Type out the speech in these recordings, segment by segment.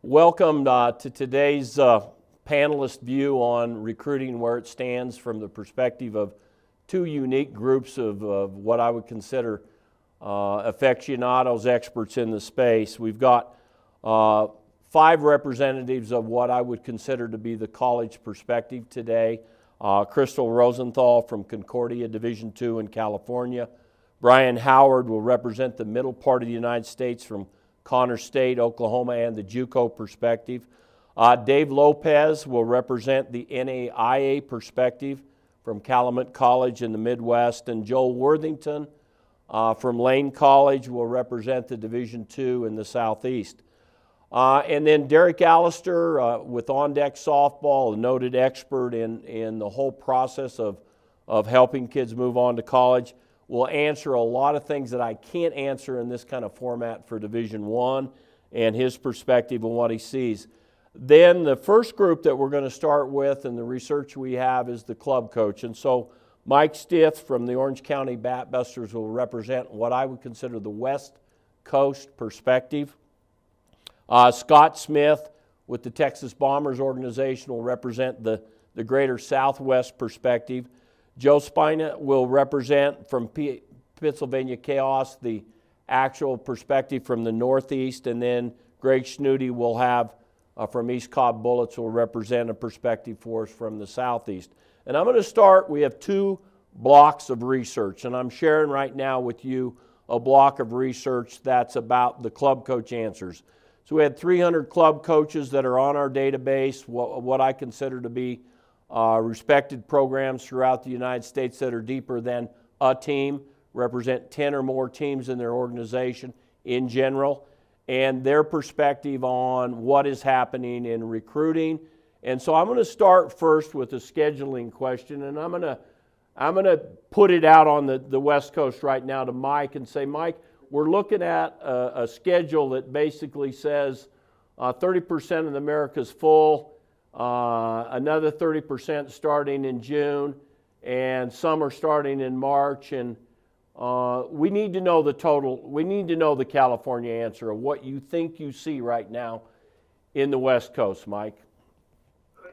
Welcome to today's panelist view on recruiting where it stands from the perspective of two unique groups of what I would consider aficionados, experts in the space. We've got 5 representatives of what I would consider to be the college perspective today. Crystal Rosenthal from Concordia Division II in California. Brian Howard will represent the middle part of the United States from Connors State, Oklahoma, and the JUCO perspective. Dave Lopez will represent the NAIA perspective from Calumet College in the Midwest, and Joel Worthington from Lane College will represent the Division II in the Southeast. And then Derek Allister with On Deck Softball, a noted expert in the whole process of helping kids move on to college, will answer a lot of things that I can't answer in this kind of format for Division I and his perspective on what he sees. Then the first group that we're going to start with and the research we have is the club coach. And so Mike Stith from the Orange County Batbusters will represent what I would consider the West Coast perspective. Scott Smith with the Texas Bombers organization will represent the greater Southwest perspective. Joe Spina will represent from Pennsylvania Chaos the actual perspective from the Northeast, and then Greg Schnudi will have from East Cobb Bullets will represent a perspective for us from the Southeast. And I'm going to start, we have 2 blocks of research, and I'm sharing right now with you a block of research that's about the club coach answers. So we had 300 club coaches that are on our database, what I consider to be respected programs throughout the United States that are deeper than a team, represent 10 or more teams in their organization in general, and their perspective on what is happening in recruiting. And so I'm going to start first with a scheduling question, and I'm going to put it out on the West Coast right now to Mike and say, Mike, we're looking at a schedule that basically says 30% of America's full, another 30% starting in June, and some are starting in March. And we need to know the total. We need to know the California answer of what you think you see right now in the West Coast, Mike. I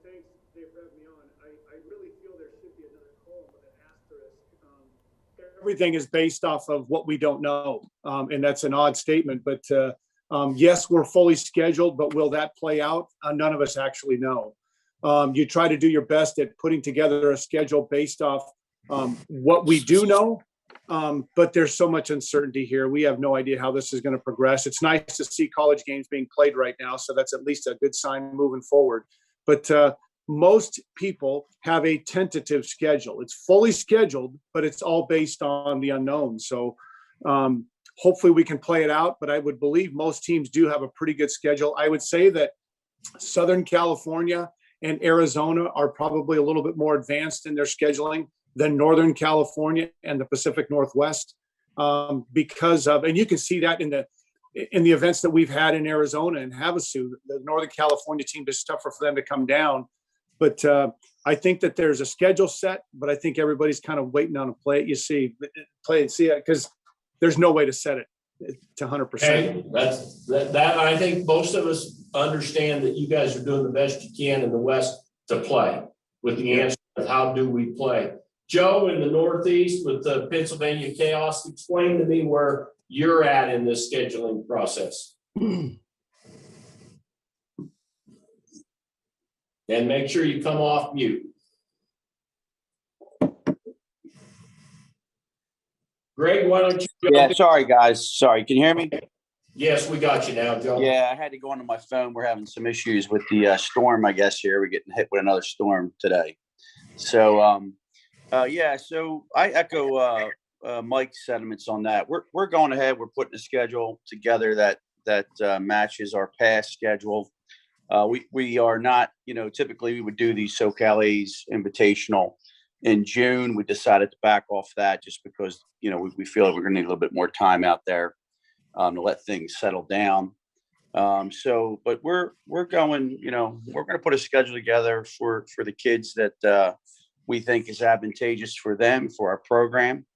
thanks, Dave, for having me on. I really feel there should be another column with an asterisk. Everything is based off of what we don't know, and that's an odd statement, but yes, we're fully scheduled, but will that play out? None of us actually know. You try to do your best at putting together a schedule based off what we do know, but there's so much uncertainty here. We have no idea how this is going to progress. It's nice to see college games being played right now, so that's at least a good sign moving forward. But most people have a tentative schedule. It's fully scheduled, but it's all based on the unknown. So hopefully we can play it out, but I would believe most teams do have a pretty good schedule. I would say that Southern California and Arizona are probably a little bit more advanced in their scheduling than Northern California and the Pacific Northwest because of, and you can see that in the events that we've had in Arizona and Havasu. The Northern California team is tougher for them to come down. But I think that there's a schedule set, but I think everybody's kind of waiting on a play it. You see, play and see it, because there's no way to set it to 100%. Okay, that's that. I think most of us understand that you guys are doing the best you can in the West to play with the answer of how do we play. Joe in the Northeast with the Pennsylvania Chaos, explain to me where you're at in this scheduling process. And make sure you come off mute. Greg, why don't you go? Yeah, sorry, guys. Sorry. Can you hear me? Yes, we got you now, Joe. Yeah, I had to go onto my phone. We're having some issues with the storm, I guess, here. We're getting hit with another storm today. So, so I echo Mike's sentiments on that. We're going ahead. We're putting a schedule together that matches our past schedule. We are not, typically we would do the SoCal Invitational in June. We decided to back off that just because, we feel like we're going to need a little bit more time out there to let things settle down. But we're going, we're going to put a schedule together for the kids that we think is advantageous for them, for our program.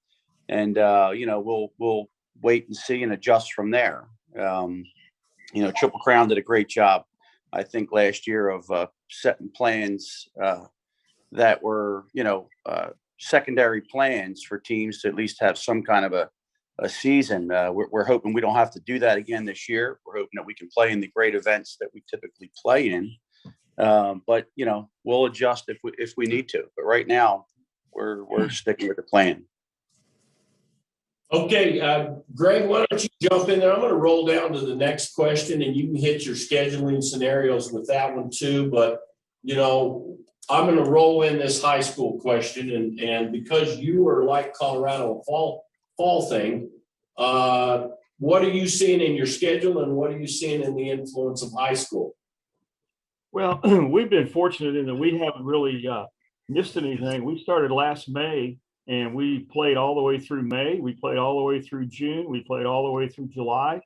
And, we'll wait and see and adjust from there. Triple Crown did a great job, I think, last year of setting plans that were, secondary plans for teams to at least have some kind of a season. We're hoping we don't have to do that again this year. We're hoping that we can play in the great events that we typically play in. But we'll adjust if we need to. But right now, we're sticking with the plan. Okay, Greg, why don't you jump in there? I'm going to roll down to the next question, and you can hit your scheduling scenarios with that one too. But I'm going to roll in this high school question, and because you are like Colorado, fall thing. What are you seeing in your schedule, and what are you seeing in the influence of high school? Well, we've been fortunate in that we haven't really missed anything. We started last May, and we played all the way through May. We played all the way through June. We played all the way through July.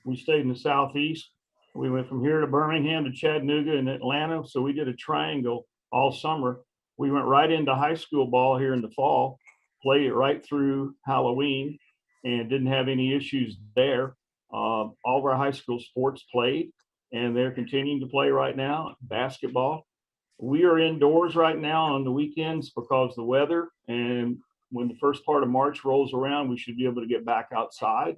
We stayed in the Southeast. We went from here to Birmingham to Chattanooga and Atlanta. So we did a triangle all summer. We went right into high school ball here in the fall, played it right through Halloween, and didn't have any issues there. All of our high school sports played, and they're continuing to play right now. Basketball. We are indoors right now on the weekends because of the weather. And when the first part of March rolls around, we should be able to get back outside.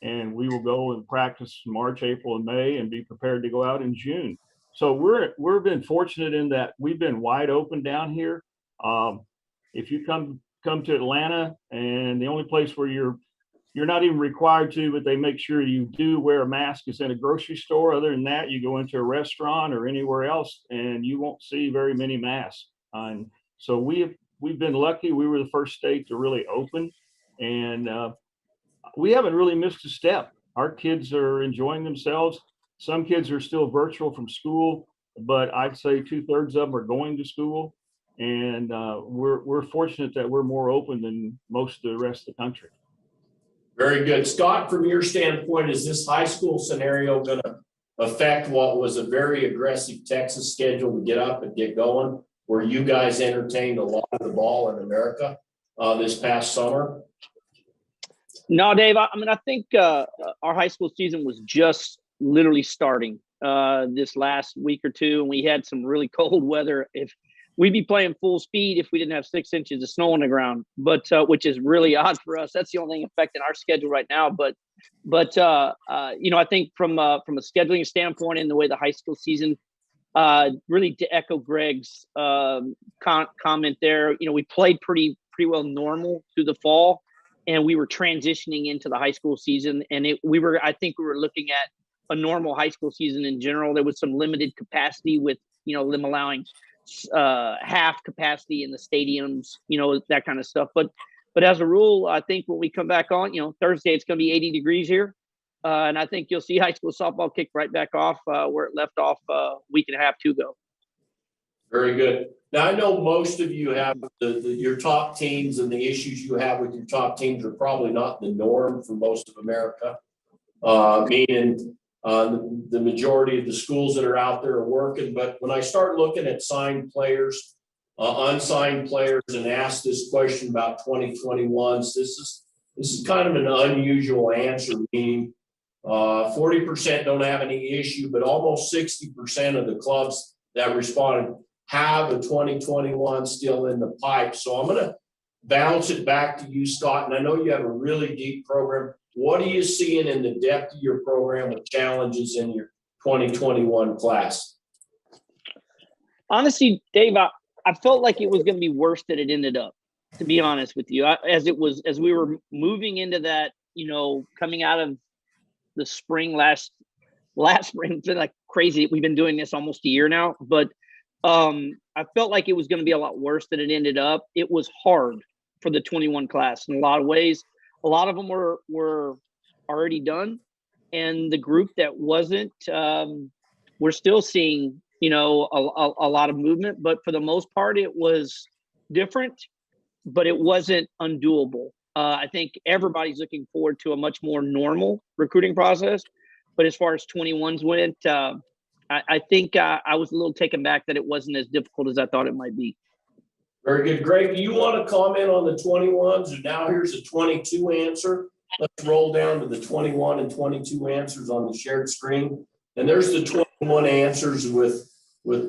And we will go and practice March, April, and May, and be prepared to go out in June. So we've been fortunate in that we've been wide open down here. If you come to Atlanta, and the only place where you're not even required to, but they make sure you do wear a mask, is in a grocery store. Other than that, you go into a restaurant or anywhere else, and you won't see very many masks. And so we've been lucky. We were the first state to really open, and we haven't really missed a step. Our kids are enjoying themselves. Some kids are still virtual from school, but I'd say 2/3 of them are going to school. And we're fortunate that we're more open than most of the rest of the country. Very good. Scott, from your standpoint, is this high school scenario going to affect what was a very aggressive Texas schedule to get up and get going, where you guys entertained a lot of the ball in America this past summer? No, Dave, I think our high school season was just literally starting this last week or two, and we had some really cold weather. If we'd be playing full speed if we didn't have 6 inches of snow on the ground, but which is really odd for us. That's the only thing affecting our schedule right now. But I think from a scheduling standpoint and the way the high school season, really to echo Greg's comment there, we played pretty well normal through the fall, and we were transitioning into the high school season. And I think we were looking at a normal high school season in general. There was some limited capacity with, them allowing half capacity in the stadiums, that kind of stuff. But as a rule, I think when we come back on, Thursday, it's going to be 80 degrees here. And I think you'll see high school softball kick right back off where it left off a week and a half to go. Very good. Now, I know most of you have your top teams, and the issues you have with your top teams are probably not the norm for most of America, meaning the majority of the schools that are out there are working. But when I start looking at signed players, unsigned players, and ask this question about 2021s, this is kind of an unusual answer, meaning 40% don't have any issue, but almost 60% of the clubs that responded have a 2021 still in the pipe. So I'm going to bounce it back to you, Scott. And I know you have a really deep program. What are you seeing in the depth of your program with challenges in your 2021 class? Honestly, Dave, I felt like it was going to be worse than it ended up, to be honest with you. As we were moving into that, coming out of the spring, last spring, it's been like crazy. We've been doing this almost a year now, but I felt like it was going to be a lot worse than it ended up. It was hard for the 21 class in a lot of ways. A lot of them were already done, and the group that wasn't, we're still seeing, a lot of movement. But for the most part, it was different, but it wasn't undoable. I think everybody's looking forward to a much more normal recruiting process. But as far as 21s went, I think I was a little taken back that it wasn't as difficult as I thought it might be. Very good. Greg, do you want to comment on the 21s? And now here's a 22 answer. let's roll down to the 21 and 22 answers on the shared screen. And there's the 21 answers with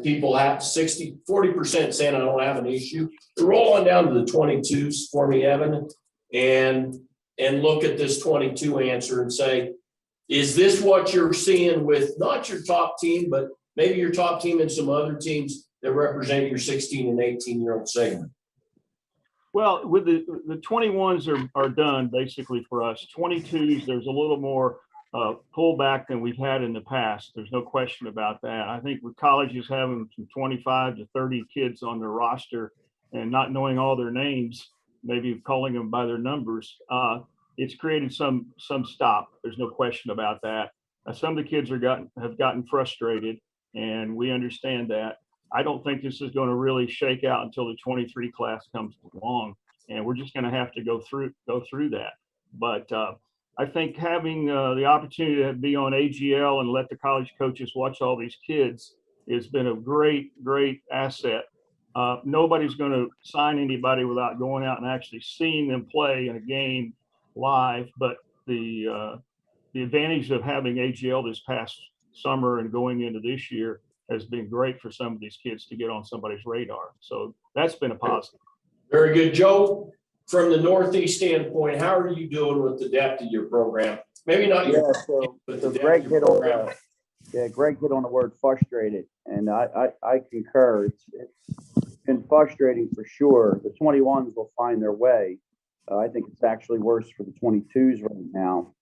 people have 40% saying I don't have an issue. Roll on down to the 22s for me, Evan, and look at this 22 answer and say, is this what you're seeing with not your top team, but maybe your top team and some other teams that represent your 16 and 18-year-old segment? Well, with the 21s are done basically for us. 22s, there's a little more pullback than we've had in the past. There's no question about that. I think with colleges having from 25 to 30 kids on their roster and not knowing all their names, maybe calling them by their numbers, it's created some stop. There's no question about that. Some of the kids have gotten frustrated, and we understand that. I don't think this is going to really shake out until the 23 class comes along, and we're just going to have to go through that. But I think having the opportunity to be on AGL and let the college coaches watch all these kids has been a great asset. Nobody's going to sign anybody without going out and actually seeing them play in a game live. But the advantage of having AGL this past summer and going into this year has been great for some of these kids to get on somebody's radar. So that's been a positive. Very good. Joe, from the Northeast standpoint, how are you doing with the depth of your program? Maybe not your but the Greg depth of your program. Greg hit on the word frustrated, and I concur. It's been frustrating for sure. The 21s will find their way. I think it's actually worse for the 22s right now.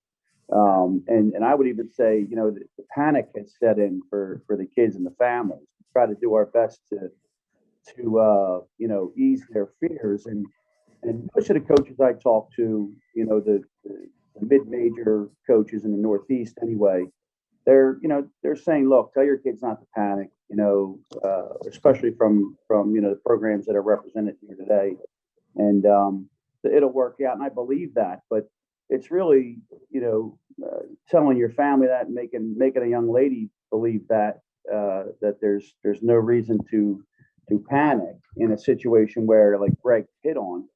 And I would even say, the panic has set in for the kids and the families. We try to do our best to ease their fears. And most of the coaches I talk to, the mid-major coaches in the Northeast anyway, they're saying, look, tell your kids not to panic, especially from the programs that are represented here today. And it'll work out. And I believe that, but it's really, telling your family that and making a young lady believe that there's no reason to panic in a situation where, like Greg hit on,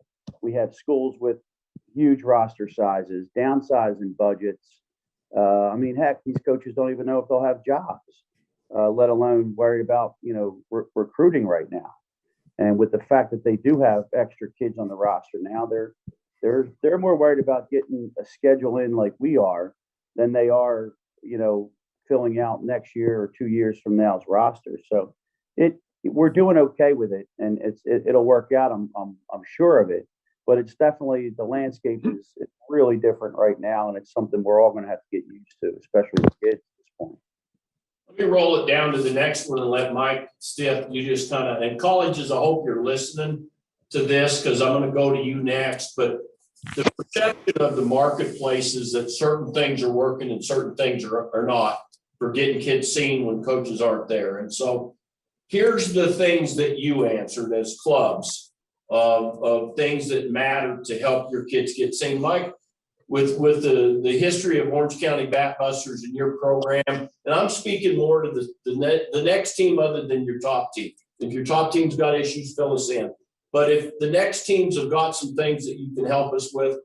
we have schools with huge roster sizes, downsizing budgets. Heck, these coaches don't even know if they'll have jobs, let alone worried about, recruiting right now. And with the fact that they do have extra kids on the roster now, they're more worried about getting a schedule in like we are than they are, filling out next year or 2 years from now's roster. So we're doing okay with it, and it'll work out. I'm sure of it. But it's definitely, the landscape is really different right now, and it's something we're all going to have to get used to, especially with kids at this point. Let me roll it down to the next one and let Mike Stiff, you just kind of, and colleges, I hope you're listening to this because I'm going to go to you next. But the perception of the marketplace is that certain things are working and certain things are not for getting kids seen when coaches aren't there. And so here's the things that you answered as clubs of things that matter to help your kids get seen. Mike, with the history of Orange County Batbusters in your program, and I'm speaking more to the next team other than your top team. If your top team's got issues, fill us in. But if the next teams have got some things that you can help us with,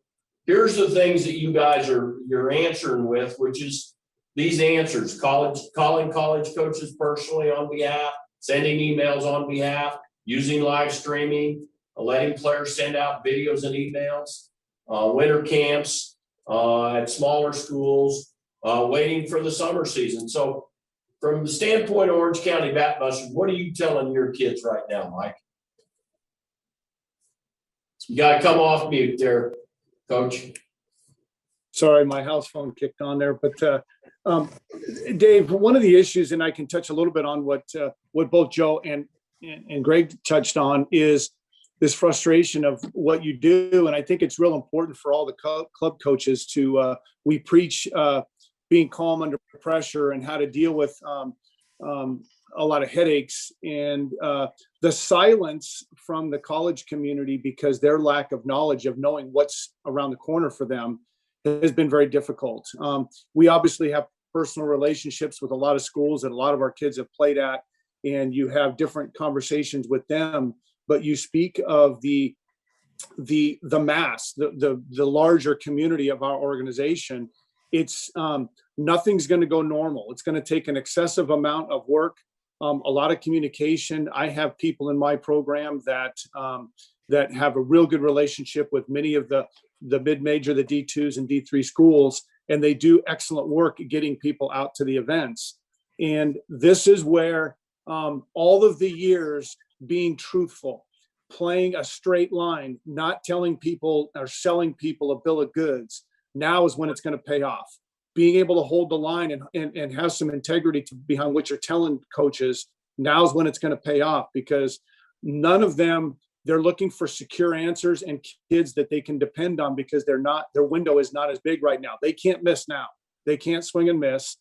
here's the things that you guys you're answering with, which is these answers: calling college coaches personally on behalf, sending emails on behalf, using live streaming, letting players send out videos and emails, winter camps at smaller schools, waiting for the summer season. So from the standpoint of Orange County Batbusters, what are you telling your kids right now, Mike? You got to come off mute there, Coach. Sorry, my house phone kicked on there. But Dave, one of the issues, and I can touch a little bit on what both Joe and Greg touched on, is this frustration of what you do. And I think it's real important for all the club coaches to, we preach being calm under pressure and how to deal with a lot of headaches, and the silence from the college community because their lack of knowledge of knowing what's around the corner for them has been very difficult. We obviously have personal relationships with a lot of schools that a lot of our kids have played at, and you have different conversations with them, but you speak of the mass, the larger community of our organization, it's nothing's going to go normal. It's going to take an excessive amount of work, a lot of communication. I have people in my program that have a real good relationship with many of the mid-major, the D2s and D3 schools, and they do excellent work getting people out to the events. And this is where all of the years being truthful, playing a straight line, not telling people or selling people a bill of goods, now is when it's going to pay off. Being able to hold the line and have some integrity behind what you're telling coaches, now is when it's going to pay off, because none of them, they're looking for secure answers and kids that they can depend on, because their window is not as big right now. They can't miss now. They can't swing and miss.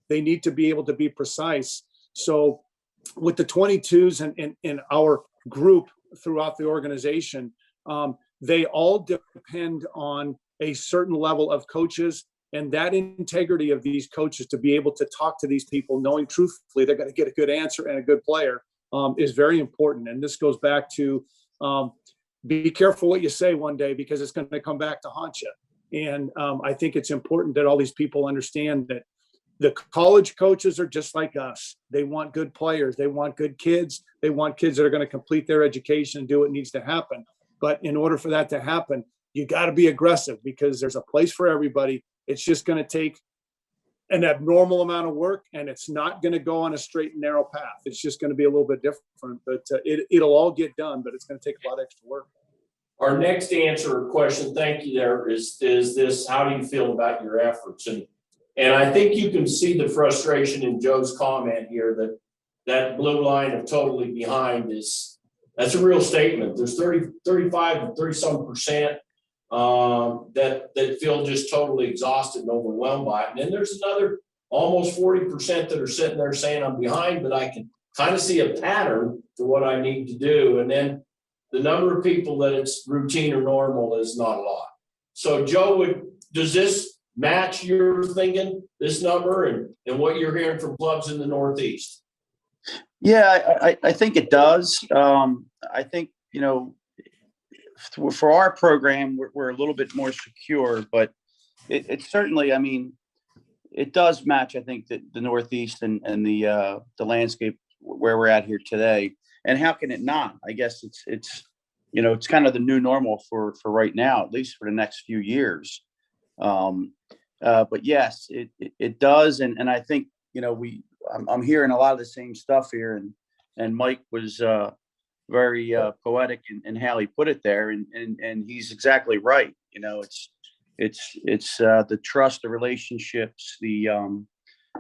They need to be able to be precise. So with the 22s and our group throughout the organization, they all depend on a certain level of coaches, and that integrity of these coaches to be able to talk to these people, knowing truthfully they're going to get a good answer and a good player, is very important. And this goes back to be careful what you say one day, because it's going to come back to haunt you. And I think it's important that all these people understand that the college coaches are just like us. They want good players. They want good kids. They want kids that are going to complete their education and do what needs to happen. But in order for that to happen, you got to be aggressive, because there's a place for everybody. It's just going to take an abnormal amount of work, and it's not going to go on a straight and narrow path. It's just going to be a little bit different, but it'll all get done, but it's going to take a lot of extra work. Our next answer or question, thank you there, is this: how do you feel about your efforts? And I think you can see the frustration in Joe's comment here, that blue line of totally behind that's a real statement. There's 35 to 30 some percent that feel just totally exhausted and overwhelmed by it. And then there's another almost 40% that are sitting there saying, I'm behind, but I can kind of see a pattern to what I need to do. And then the number of people that it's routine or normal is not a lot. So Joe, does this match your thinking, this number, and what you're hearing from clubs in the Northeast? Yeah, I think it does. I think, for our program, we're a little bit more secure, but it certainly, I mean, it does match, I think, the Northeast and the landscape where we're at here today. And how can it not? I guess it's kind of the new normal for right now, at least for the next few years. But yes, it does. And I think, I'm hearing a lot of the same stuff here, and Mike was very poetic in how he put it there, and he's exactly right. It's the trust, the relationships,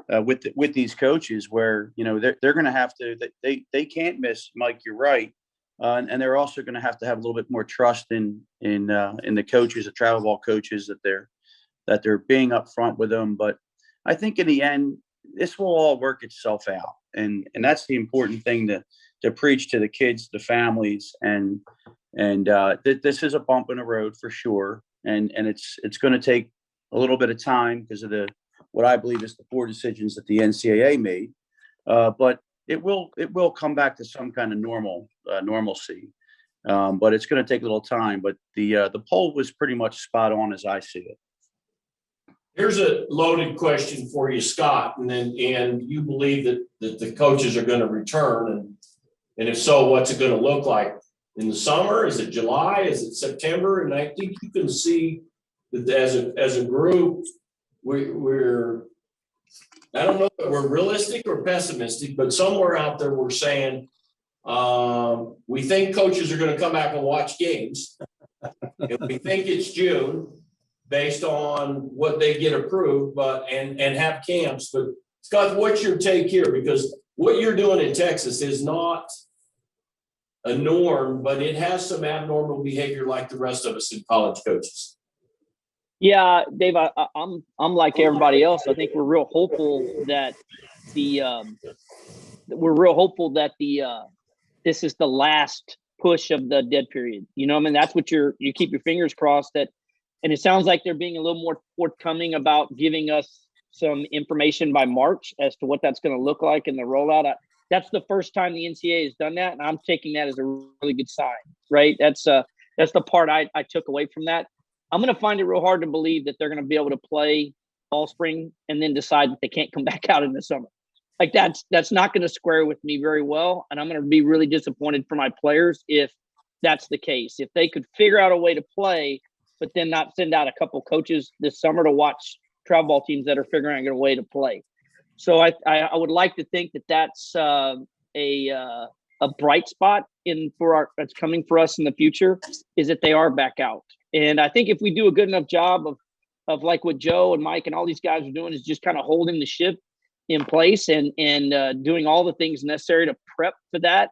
with these coaches, where they're going to have to, they can't miss. Mike, you're right, and they're also going to have a little bit more trust in the coaches, the travel ball coaches, that they're being upfront with them. But I think in the end, this will all work itself out. And that's the important thing to preach to the kids, the families. And this is a bump in the road for sure. And it's going to take a little bit of time because of what I believe is the poor decisions that the NCAA made. But it will come back to some kind of normalcy. But it's going to take a little time. But the poll was pretty much spot on as I see it. Here's a loaded question for you, Scott, and you believe that the coaches are going to return, and if so, what's it going to look like in the summer? Is it July? Is it September? And I think you can see that as a group, we're I don't know if we're realistic or pessimistic, but somewhere out there we're saying we think coaches are going to come back and watch games. If we think it's June, based on what they get approved, and have camps. But Scott, what's your take here? Because what you're doing in Texas is not a norm, but it has some abnormal behavior like the rest of us in college coaches. Yeah, Dave, I'm like everybody else. I think we're real hopeful that this is the last push of the dead period. I mean, that's what you keep your fingers crossed that. And it sounds like they're being a little more forthcoming about giving us some information by March as to what that's going to look like in the rollout. That's the first time the NCAA has done that, and I'm taking that as a really good sign, right? That's That's the part I took away from that. I'm going to find it real hard to believe that they're going to be able to play all spring and then decide that they can't come back out in the summer. Like that's not going to square with me very well. And I'm going to be really disappointed for my players if that's the case. If they could figure out a way to play, but then not send out a couple coaches this summer to watch travel ball teams that are figuring out a way to play. So I would like to think that that's a bright spot that's coming for us in the future, is that they are back out. And I think if we do a good enough job of like what Joe and Mike and all these guys are doing, is just kind of holding the ship in place and doing all the things necessary to prep for that,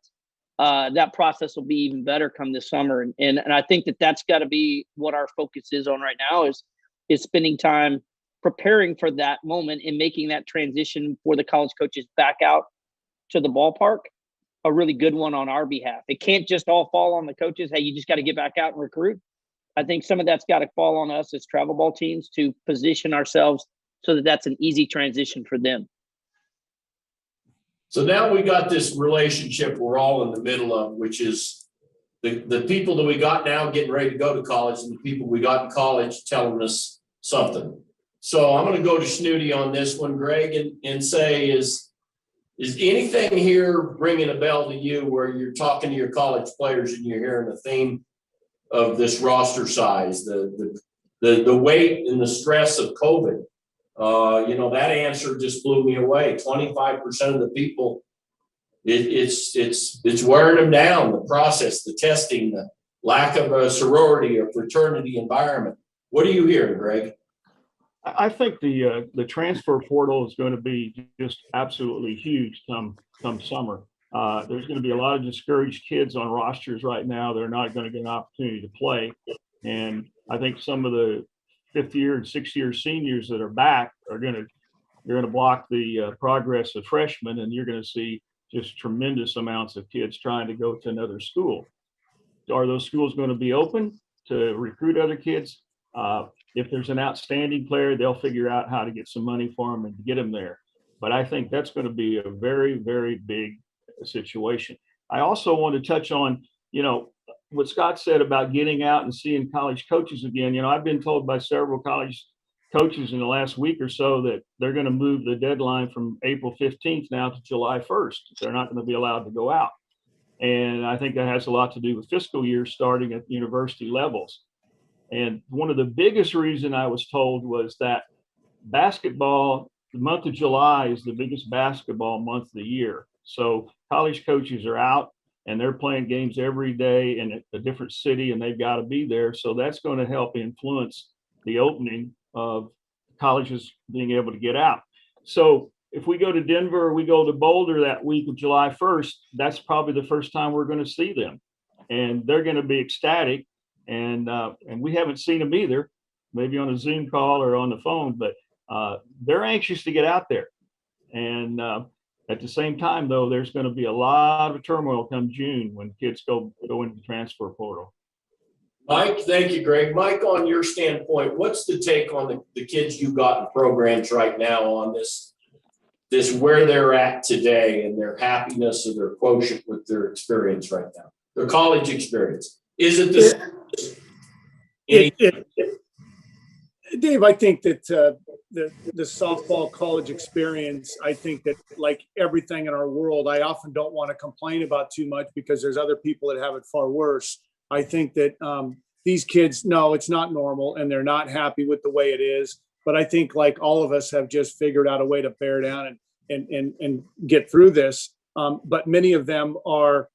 that process will be even better come this summer. And I think that that's got to be what our focus is on right now, is spending time preparing for that moment and making that transition for the college coaches back out to the ballpark a really good one on our behalf. It can't just all fall on the coaches. Hey, you just got to get back out and recruit. I think some of that's got to fall on us as travel ball teams to position ourselves so that that's an easy transition for them. So now we got this relationship we're all in the middle of, which is the people that we got now getting ready to go to college and the people we got in college telling us something. So I'm going to go to Snooty on this one, Greg, and say, is anything here ringing a bell to you where you're talking to your college players and you're hearing the theme of this roster size, the weight and the stress of COVID? That answer just blew me away. 25% of the people, it's wearing them down. The process, the testing, the lack of a sorority or fraternity environment. What are you hearing, Greg? I think the transfer portal is going to be just absolutely huge come summer. There's going to be a lot of discouraged kids on rosters right now. They're not going to get an opportunity to play. And I think some of the fifth year and sixth year seniors that are back are going to block the progress of freshmen, and you're going to see just tremendous amounts of kids trying to go to another school. Are those schools going to be open to recruit other kids? If there's an outstanding player, they'll figure out how to get some money for them and get them there. But I think that's going to be a very, very big situation. I also want to touch on, what Scott said about getting out and seeing college coaches again. I've been told by several college coaches in the last week or so that they're going to move the deadline from April 15th now to July 1st. They're not going to be allowed to go out. And I think that has a lot to do with fiscal years starting at university levels. And one of the biggest reason I was told was that basketball, the month of July is the biggest basketball month of the year. So college coaches are out and they're playing games every day in a different city, and they've got to be there. So that's going to help influence the opening of colleges being able to get out. So if we go to Denver, or we go to Boulder that week of July 1st, that's probably the first time we're going to see them. And they're going to be ecstatic. And we haven't seen them either, maybe on a Zoom call or on the phone, but they're anxious to get out there. And at the same time, though, there's going to be a lot of turmoil come June when kids go into the transfer portal. Mike, thank you, Greg. Mike, on your standpoint, what's the take on the kids you got in programs right now on this where they're at today and their happiness or their quotient with their experience right now, their college experience? Is it this? Dave, I think that the softball college experience, I think that like everything in our world, I often don't want to complain about too much because there's other people that have it far worse. I think that these kids, no, it's not normal and they're not happy with the way it is. But I think like all of us have just figured out a way to bear down and get through this. But many of them are,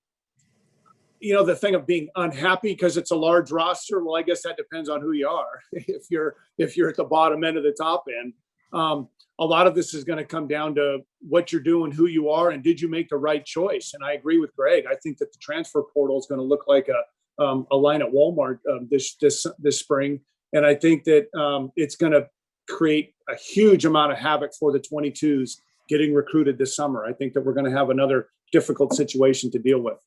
the thing of being unhappy because it's a large roster. Well, I guess that depends on who you are. If you're at the bottom end of the top end, a lot of this is going to come down to what you're doing, who you are, and did you make the right choice? And I agree with Greg. I think that the transfer portal is going to look like a line at Walmart this spring, and I think that it's going to create a huge amount of havoc for the 22s getting recruited this summer. I think that we're going to have another difficult situation to deal with.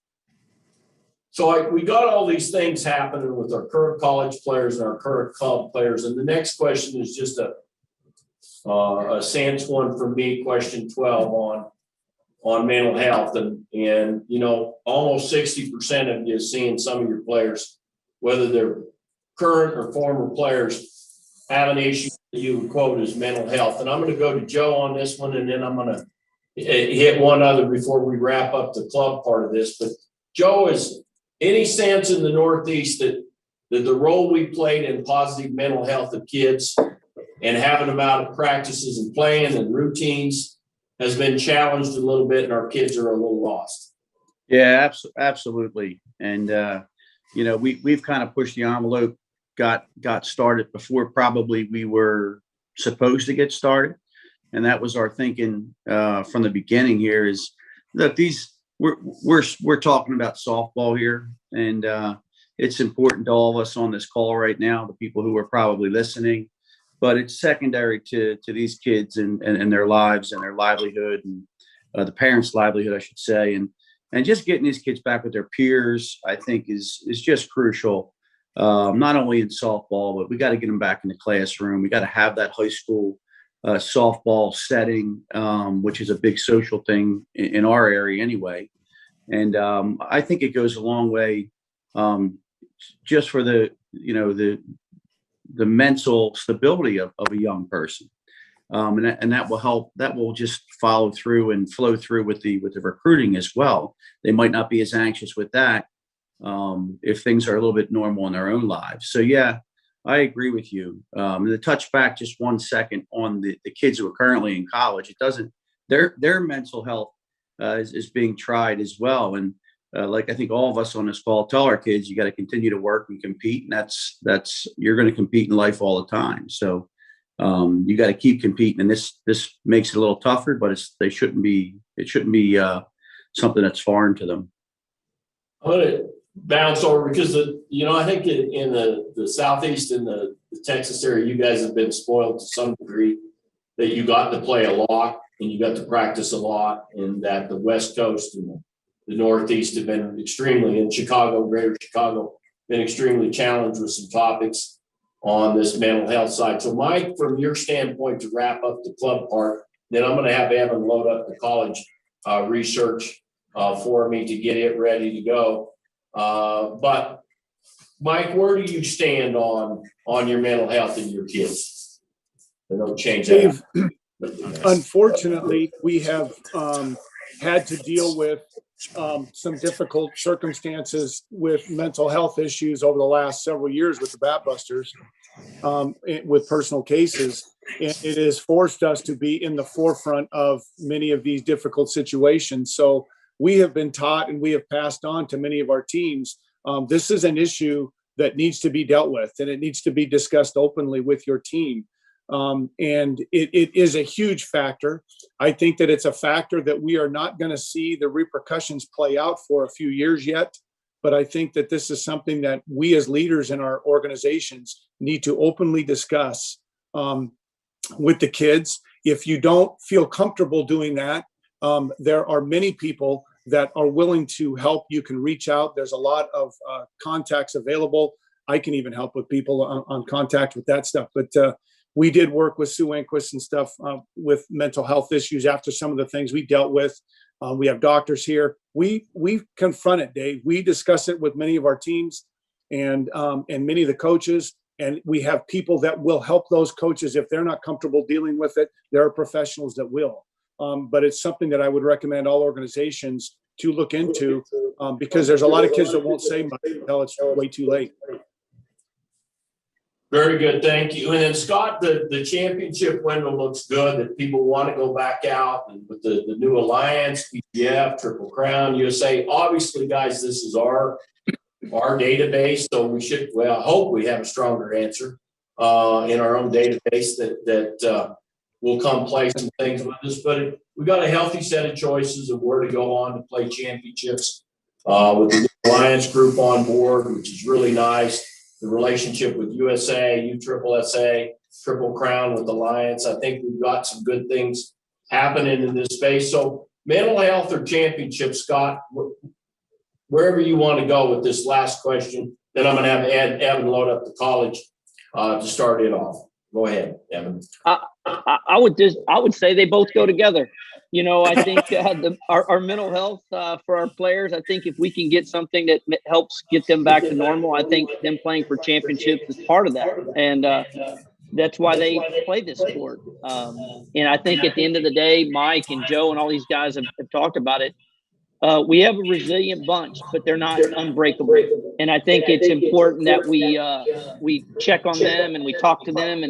So we got all these things happening with our current college players and our current club players. And the next question is just a Sans one for me, question 12 on mental health. And almost 60% of you seeing some of your players whether they're current or former players, have an issue that you would quote as mental health. And I'm going to go to Joe on this one, and then I'm going to hit one other before we wrap up the club part of this. But Joe, is any sense in the Northeast that the role we played in positive mental health of kids and having them out of practices and playing and routines has been challenged a little bit, and our kids are a little lost? Yeah, absolutely. And, you know, we've kind of pushed the envelope, got started before probably we were supposed to get started. And that was our thinking from the beginning here is that we're talking about softball here. And it's important to all of us on this call right now, the people who are probably listening, but it's secondary to these kids and their lives and their livelihood and the parents' livelihood, I should say. And just getting these kids back with their peers, I think is just crucial. Not only in softball, but we got to get them back in the classroom. We got to have that high school softball setting, which is a big social thing in our area anyway. And I think it goes a long way just for the mental stability of a young person. And that will help. That will just follow through and flow through with the recruiting as well. They might not be as anxious with that if things are a little bit normal in their own lives. So yeah, I agree with you. To touch back just 1 second on the kids who are currently in college, it doesn't. Their mental health is being tried as well. And like I think all of us on this call tell our kids, you got to continue to work and compete, and that's you're going to compete in life all the time. So. You got to keep competing, and this makes it a little tougher, but it shouldn't be something that's foreign to them. I'm going to bounce over because I think in the Southeast and the Texas area, you guys have been spoiled to some degree that you got to play a lot and you got to practice a lot, and that the West Coast and the Northeast have been extremely, in Chicago, greater Chicago, been extremely challenged with some topics on this mental health side. So Mike, from your standpoint, to wrap up the club part, then I'm going to have Evan load up the college research for me to get it ready to go. But Mike, where do you stand on your mental health and your kids? And don't change that. Dave, unfortunately, we have had to deal with some difficult circumstances with mental health issues over the last several years with the Bat Busters, with personal cases. And it has forced us to be in the forefront of many of these difficult situations. So we have been taught, and we have passed on to many of our teams, this is an issue that needs to be dealt with, and it needs to be discussed openly with your team. And it is a huge factor. I think that it's a factor that we are not going to see the repercussions play out for a few years yet. But I think that this is something that we as leaders in our organizations need to openly discuss with the kids. If you don't feel comfortable doing that, there are many people that are willing to help. You can reach out. There's a lot of contacts available. I can even help with people on contact with that stuff. But we did work with Sue Enquist and stuff with mental health issues after some of the things we dealt with. We have doctors here. We confront it, Dave. We discuss it with many of our teams and many of the coaches. And we have people that will help those coaches. If they're not comfortable dealing with it, there are professionals that will. But it's something that I would recommend all organizations to look into because there's a lot of kids that won't say much until it's way too late. Very good, thank you. And then Scott, the championship window looks good, that people want to go back out, and with the new alliance, PGF, Triple Crown, USA. Obviously, guys, this is our database, so we should, well, I hope we have a stronger answer in our own database that will come play some things with us. But we got a healthy set of choices of where to go on to play championships with the new alliance group on board, which is really nice. The relationship with USA, USSSA, Triple Crown with Alliance. I think we've got some good things happening in this space. So mental health or championship, Scott, wherever you want to go with this last question, then I'm going to have Evan load up the college to start it off. Go ahead, Evan. I would say they both go together. I think our mental health for our players, I think if we can get something that helps get them back to normal, I think them playing for championships is part of that. And that's why they play this sport. And I think at the end of the day, Mike and Joe and all these guys have talked about it. We have a resilient bunch, but they're not unbreakable. And I think it's important that we check on them and we talk to them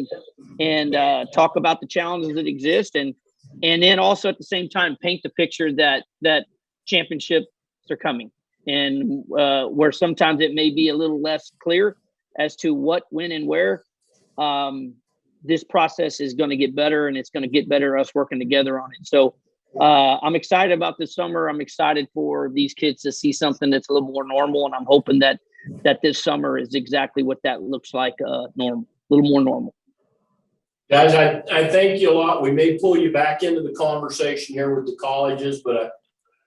and talk about the challenges that exist, and then also at the same time paint the picture that championships are coming, and where sometimes it may be a little less clear as to what, when, and where. This process is going to get better, and it's going to get better us working together on it. So I'm excited about this summer. I'm excited for these kids to see something that's a little more normal, and I'm hoping that this summer is exactly what that looks like, normal, a little more normal. Guys, I thank you a lot. We may pull you back into the conversation here with the colleges, but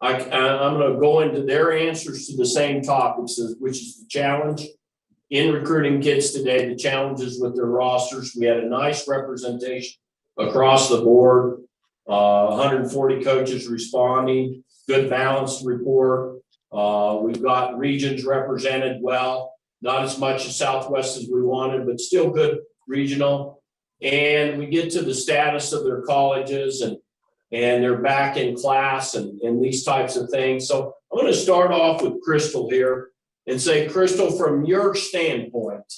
I'm going to go into their answers to the same topics, which is the challenge in recruiting kids today, the challenges with their rosters. We had a nice representation across the board, 140 coaches responding, good balanced report. We've got regions represented well, not as much as Southwest as we wanted, but still good regional. And we get to the status of their colleges and they're back in class and these types of things. So I'm going to start off with Crystal here and say, Crystal, from your standpoint,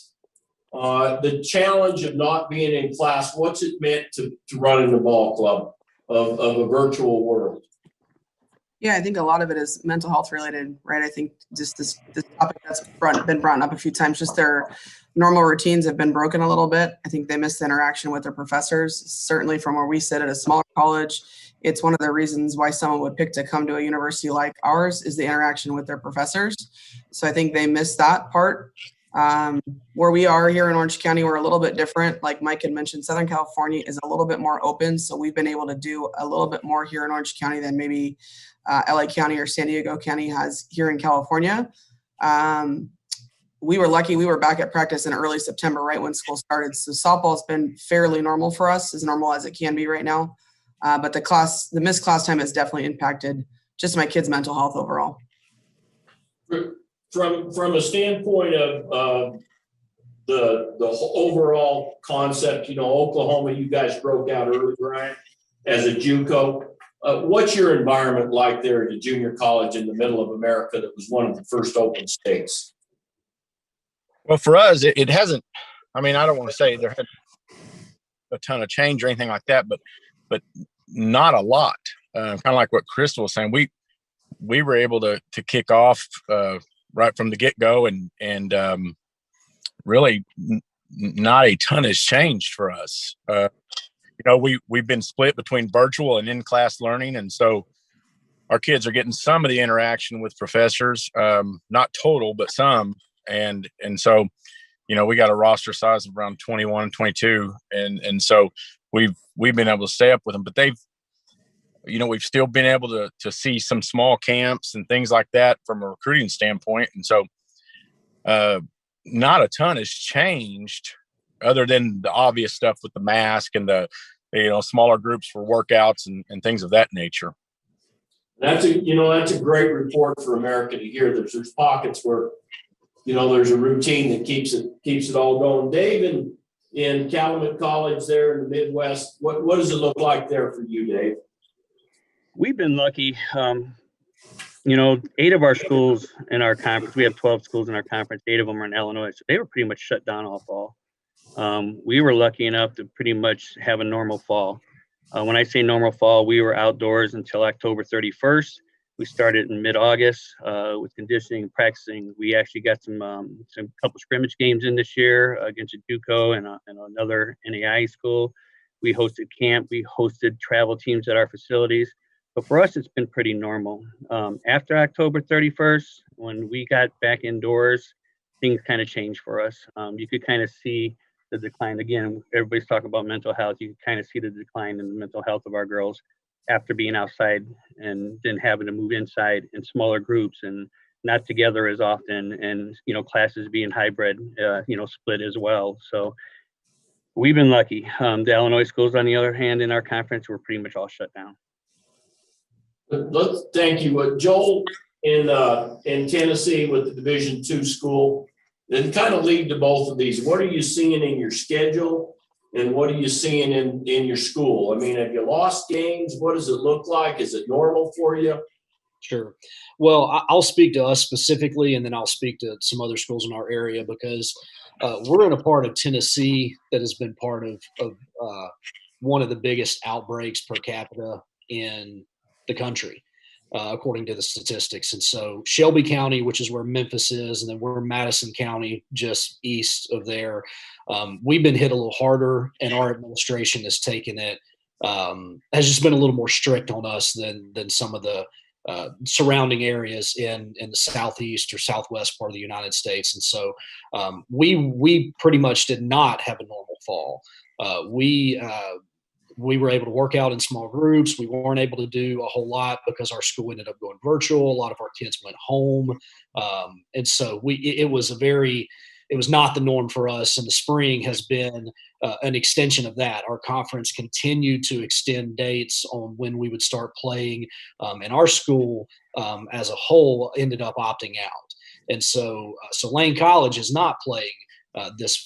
the challenge of not being in class, what's it meant to running the ball club of a virtual world? Yeah, I think a lot of it is mental health related, right? I think just this topic that's been brought up a few times, just their normal routines have been broken a little bit. I think they miss the interaction with their professors. Certainly from where we sit at a smaller college, it's one of the reasons why someone would pick to come to a university like ours is the interaction with their professors. So I think they miss that part. Where we are here in Orange County, we're a little bit different. Like Mike had mentioned, Southern California is a little bit more open. So we've been able to do a little bit more here in Orange County than maybe LA County or San Diego County has here in California. We were lucky. We were back at practice in early September, right when school started. So softball's been fairly normal for us, as normal as it can be right now. But the missed class time has definitely impacted just my kids' mental health overall. From a standpoint of the overall concept, Oklahoma, you guys broke out early, right, as a JUCO. What's your environment like there at a junior college in the middle of America that was one of the first open states? Well, for us, it hasn't. I mean, I don't want to say there had a ton of change or anything like that, but not a lot. Kind of like what Crystal was saying. We were able to kick off right from the get-go, and really not a ton has changed for us. We've been split between virtual and in-class learning, and so our kids are getting some of the interaction with professors, not total, but some. And so, we got a roster size of around 21, 22. And so we've been able to stay up with them, but we've still been able to see some small camps and things like that from a recruiting standpoint. And so, not a ton has changed other than the obvious stuff with the mask and the smaller groups for workouts and things of that nature. That's a great report for America to hear. There's pockets where, there's a routine that keeps it all going. Dave, in Calumet College there in the Midwest, what does it look like there for you, Dave? We've been lucky. 8 of our schools in our conference, we have 12 schools in our conference, 8 of them are in Illinois. So they were pretty much shut down all fall. We were lucky enough to pretty much have a normal fall. When I say normal fall, we were outdoors until October 31st. We started in mid-August with conditioning and practicing. We actually got some couple scrimmage games in this year against a JUCO and another NAI school. We hosted camp. We hosted travel teams at our facilities. But for us, it's been pretty normal. After October 31st, when we got back indoors, things kind of changed for us. You could kind of see the decline. Again, everybody's talking about mental health. You can kind of see the decline in the mental health of our girls after being outside and then having to move inside in smaller groups and not together as often, and classes being hybrid, split as well. So we've been lucky. The Illinois schools, on the other hand, in our conference, were pretty much all shut down. Thank you. Joel, in Tennessee with the Division II school, then kind of lead to both of these. What are you seeing in your schedule and what are you seeing in your school? I mean, have you lost games? What does it look like? Is it normal for you? Sure. Well, I'll speak to us specifically, and then I'll speak to some other schools in our area because we're in a part of Tennessee that has been part of one of the biggest outbreaks per capita in the country, according to the statistics. And so Shelby County, which is where Memphis is, and then we're Madison County, just east of there. We've been hit a little harder, and our administration has taken it, has just been a little more strict on us than some of the surrounding areas in the southeast or southwest part of the United States. And so we pretty much did not have a normal fall. We were able to work out in small groups. We weren't able to do a whole lot because our school ended up going virtual. A lot of our kids went home. And so it was not the norm for us. And the spring has been an extension of that. Our conference continued to extend dates on when we would start playing. And our school as a whole ended up opting out. And so Lane College is not playing this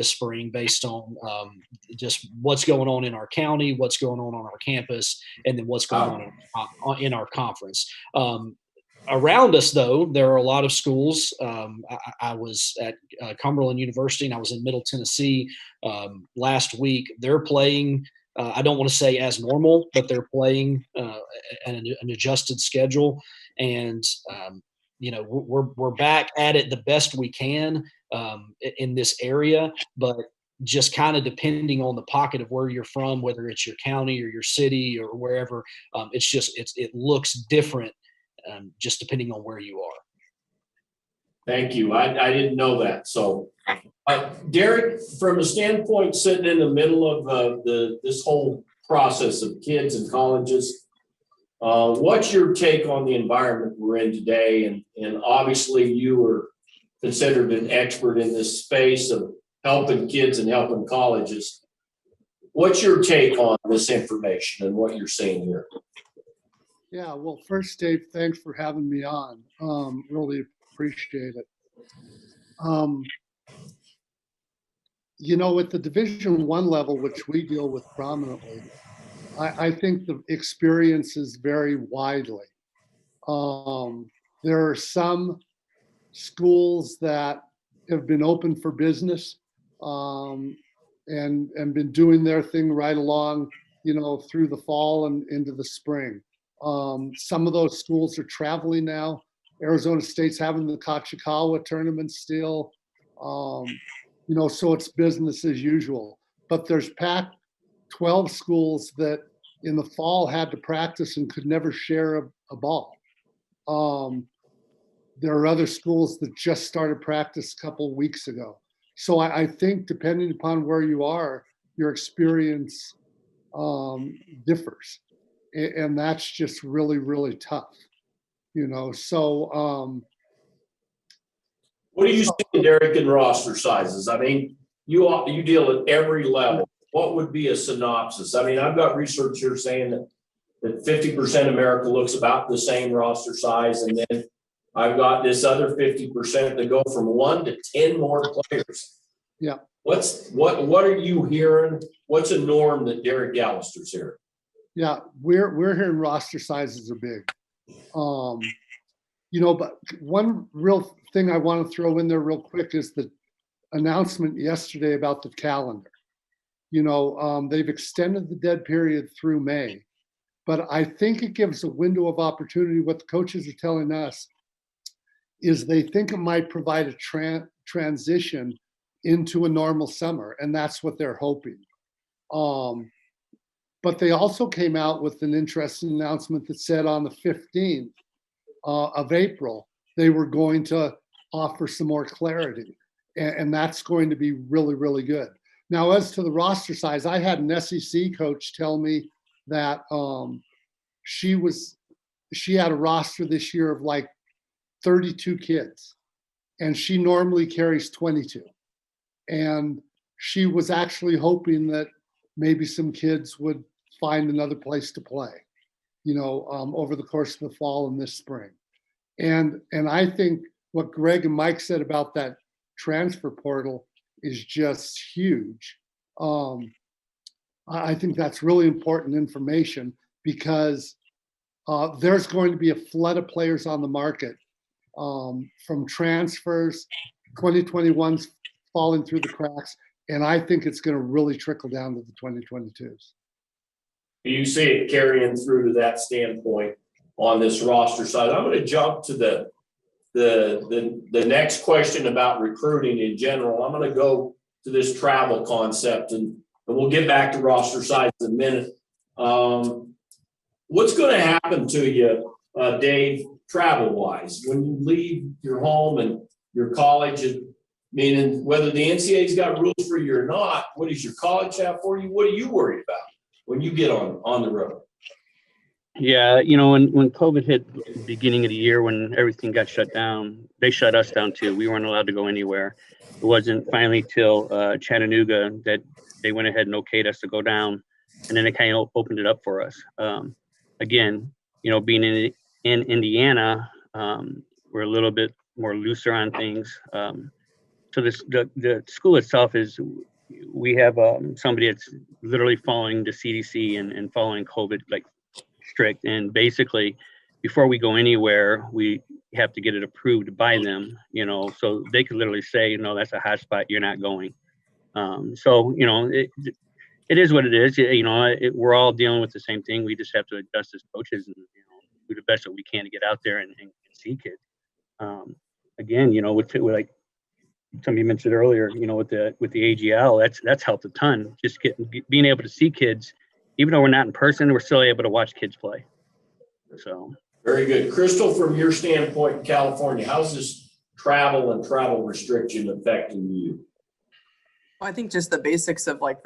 spring based on just what's going on in our county, what's going on our campus, and then what's going on in our conference. Around us, though, there are a lot of schools. I was at Cumberland University, and I was in Middle Tennessee last week. They're playing, I don't want to say as normal, but they're playing an adjusted schedule. And, we're back at it the best we can in this area, but just kind of depending on the pocket of where you're from, whether it's your county or your city or wherever, it looks different. Just depending on where you are. Thank you. I didn't know that. So, Derek, from a standpoint sitting in the middle of this whole process of kids and colleges, what's your take on the environment we're in today? And obviously you are considered an expert in this space of helping kids and helping colleges. What's your take on this information and what you're seeing here? Yeah, well, first, Dave, thanks for having me on. Really appreciate it. At the Division I level, which we deal with prominently, I think the experiences vary widely. There are some schools that have been open for business and been doing their thing right along, through the fall and into the spring. Some of those schools are traveling now. Arizona State's having the Kachikawa tournament still. So it's business as usual. But there's Pac-12 schools that in the fall had to practice and could never share a ball. There are other schools that just started practice a couple of weeks ago. So I think depending upon where you are, your experience differs. And that's just really, really tough, so. What are you seeing, Derek, in roster sizes? I mean, you deal at every level. What would be a synopsis? I mean, I've got research here saying that 50% of America looks about the same roster size. And then I've got this other 50% that go from 1 to 10 more players. Yeah. What are you hearing? What's a norm that Derek Gallister's hearing? Yeah, we're hearing roster sizes are big. But one real thing I want to throw in there real quick is the announcement yesterday about the calendar. They've extended the dead period through May, but I think it gives a window of opportunity. What the coaches are telling us is they think it might provide a transition into a normal summer, and that's what they're hoping. But they also came out with an interesting announcement that said on the 15th of April, they were going to offer some more clarity. And that's going to be really, really good. Now, as to the roster size, I had an SEC coach tell me that she had a roster this year of like 32 kids, and she normally carries 22. And she was actually hoping that maybe some kids would find another place to play. over the course of the fall and this spring. And I think what Greg and Mike said about that transfer portal is just huge. I think that's really important information because there's going to be a flood of players on the market from transfers, 2021's falling through the cracks, and I think it's going to really trickle down to the 2022s. You see it carrying through to that standpoint on this roster side. I'm going to jump to the next question about recruiting in general. I'm going to go to this travel concept, and we'll get back to roster size in a minute. What's going to happen to you, Dave, travel-wise, when you leave your home and your college? Meaning, whether the NCAA's got rules for you or not, what does your college have for you? What are you worried about when you get on the road? Yeah, when COVID hit the beginning of the year, when everything got shut down, they shut us down too. We weren't allowed to go anywhere. It wasn't finally till Chattanooga that they went ahead and okayed us to go down, and then they kind of opened it up for us. Again, being in Indiana, we're a little bit more looser on things. So the school itself we have somebody that's literally following the CDC and following COVID like strict. And basically, before we go anywhere, we have to get it approved by them. So they could literally say, that's a hot spot, you're not going. So it is what it is. We're all dealing with the same thing. We just have to adjust as coaches and do the best that we can to get out there and see kids. Again, with like somebody mentioned earlier, with the AGL, that's helped a ton. Just being able to see kids, even though we're not in person, we're still able to watch kids play. So very good. Crystal, from your standpoint in California, how's this travel and travel restriction affecting you? I think just the basics of like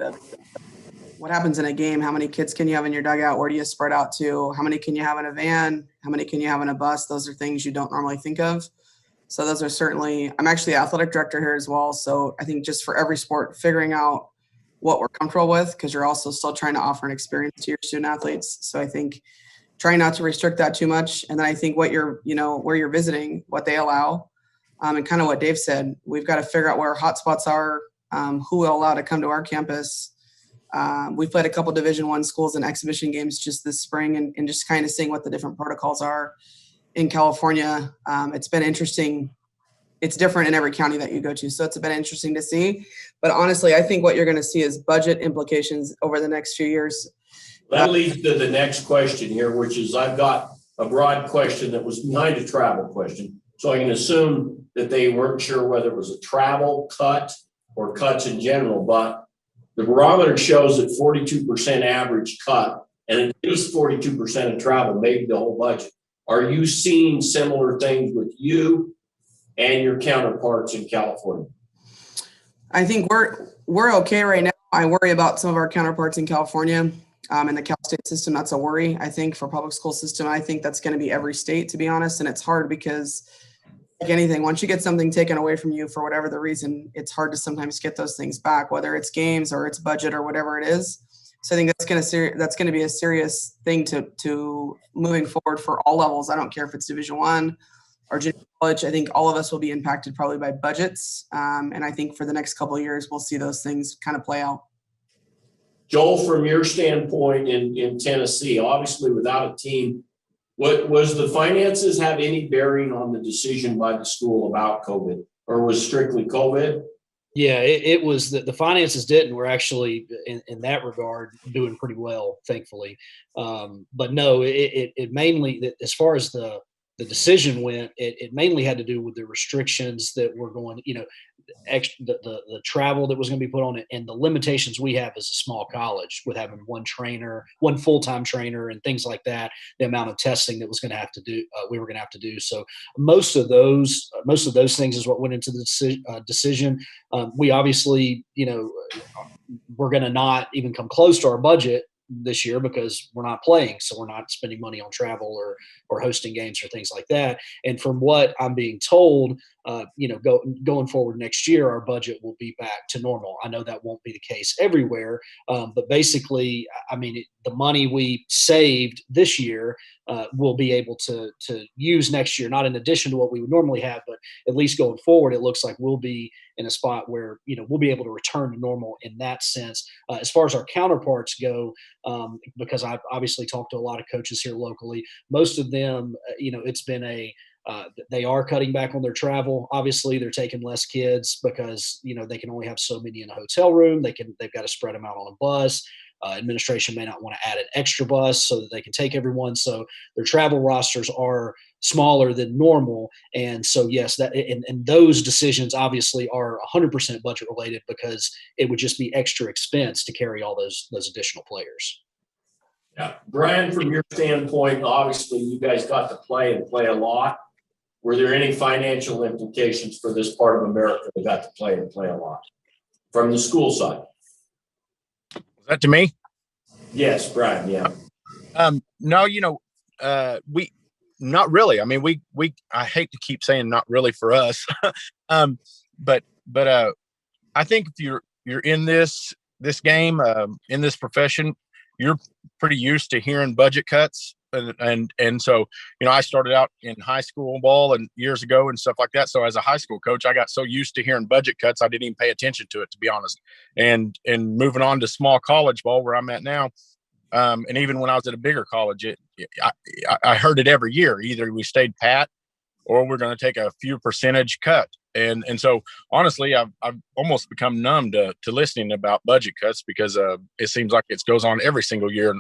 what happens in a game. How many kids can you have in your dugout? Where do you spread out to? How many can you have in a van? How many can you have in a bus? Those are things you don't normally think of. So those are certainly, I'm actually the athletic director here as well. So I think just for every sport, figuring out what we're comfortable with, because you're also still trying to offer an experience to your student athletes. So I think trying not to restrict that too much. And then I think where you're visiting, what they allow, and kind of what Dave said, we've got to figure out where our hotspots are, who will allow to come to our campus. We've played a couple Division I schools in exhibition games just this spring and just kind of seeing what the different protocols are in California. It's been interesting. It's different in every county that you go to. So it's been interesting to see. But honestly, I think what you're going to see is budget implications over the next few years. That leads to the next question here, which is I've got a broad question that was behind a travel question. So I can assume that they weren't sure whether it was a travel cut or cuts in general, but the barometer shows that 42% average cut and at least 42% of travel, maybe the whole budget. Are you seeing similar things with you and your counterparts in California? I think we're okay right now. I worry about some of our counterparts in California. In the Cal State system, that's a worry, I think, for public school system. I think that's going to be every state, to be honest. And it's hard because, like anything, once you get something taken away from you for whatever the reason, it's hard to sometimes get those things back, whether it's games or it's budget or whatever it is. So I think that's going to be a serious thing to moving forward for all levels. I don't care if it's Division I or junior college. I think all of us will be impacted probably by budgets. And I think for the next couple of years, we'll see those things kind of play out. Joel, from your standpoint in Tennessee, obviously without a team, what was the finances have any bearing on the decision by the school about COVID, or was strictly COVID? Yeah, it was the finances didn't. We're actually in that regard doing pretty well, thankfully. But no, it mainly, as far as the decision went, it mainly had to do with the restrictions that were going, the travel that was going to be put on it, and the limitations we have as a small college with having one full-time trainer and things like that, the amount of testing that was going to have to do, we were going to have to do. So most of those things is what went into the decision. We obviously, we're going to not even come close to our budget this year because we're not playing, so we're not spending money on travel or hosting games or things like that. And from what I'm being told, going forward next year, our budget will be back to normal. I know that won't be the case everywhere, but basically, I mean, the money we saved this year we'll be able to use next year, not in addition to what we would normally have, but at least going forward, it looks like we'll be in a spot where we'll be able to return to normal in that sense. As far as our counterparts go, because I've obviously talked to a lot of coaches here locally, most of them, it's been they are cutting back on their travel. Obviously, they're taking less kids because they can only have so many in a hotel room. They've got to spread them out on a bus. Administration may not want to add an extra bus so that they can take everyone. So their travel rosters are smaller than normal. And so, yes, and those decisions obviously are 100% budget related because it would just be extra expense to carry all those additional players. Yeah. Brian, from your standpoint, obviously you guys got to play and play a lot. Were there any financial implications for this part of America that got to play and play a lot from the school side? Was that to me? Yes, Brian. Yeah. No, we not really. I mean, we I hate to keep saying not really for us, but I think if you're in this game, in this profession, you're pretty used to hearing budget cuts. And so, I started out in high school ball and years ago and stuff like that. So as a high school coach, I got so used to hearing budget cuts, I didn't even pay attention to it, to be honest. And moving on to small college ball where I'm at now. And even when I was at a bigger college, I heard it every year. Either we stayed pat or we're going to take a few percentage cut. And so honestly, I've almost become numb to listening about budget cuts because it seems like it goes on every single year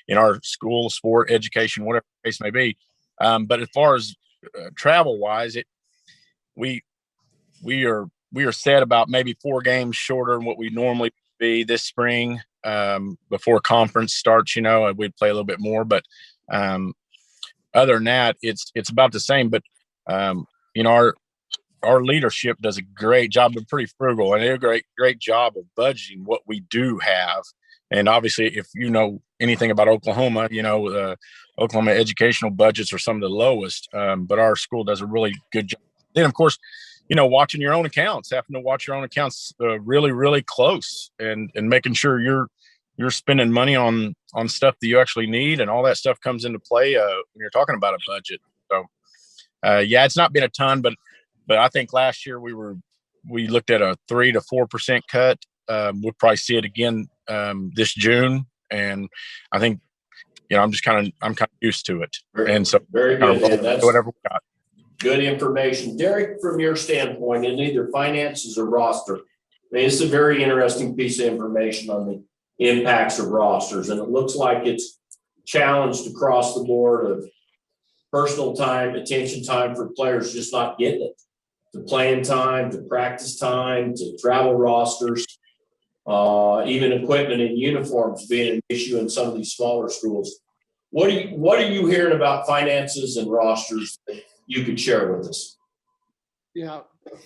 in our school, sport, education, whatever the case may be. But as far as travel wise, we are set about maybe 4 games shorter than what we normally be this spring. Before conference starts, we'd play a little bit more, but other than that, it's about the same. But our leadership does a great job. They're pretty frugal, and they do a great job of budgeting what we do have. And obviously, if you know anything about Oklahoma, Oklahoma educational budgets are some of the lowest. But our school does a really good job. Then, of course, watching your own accounts, having to watch your own accounts really, really close, and making sure you're spending money on stuff that you actually need, and all that stuff comes into play when you're talking about a budget. So, it's not been a ton, but I think last year we looked at a 3 to 4% cut. We'll probably see it again this June, and I think I'm kind of used to it. And so very good. That's whatever we got. Good information, Derek. From your standpoint, in either finances or roster, I mean, it's a very interesting piece of information on the impacts of rosters, and it looks like it's challenged across the board of personal time, attention time for players just not getting it. To playing time, to practice time, to travel rosters, even equipment and uniforms being an issue in some of these smaller schools. What are you hearing about finances and rosters that you could share with us? Yeah,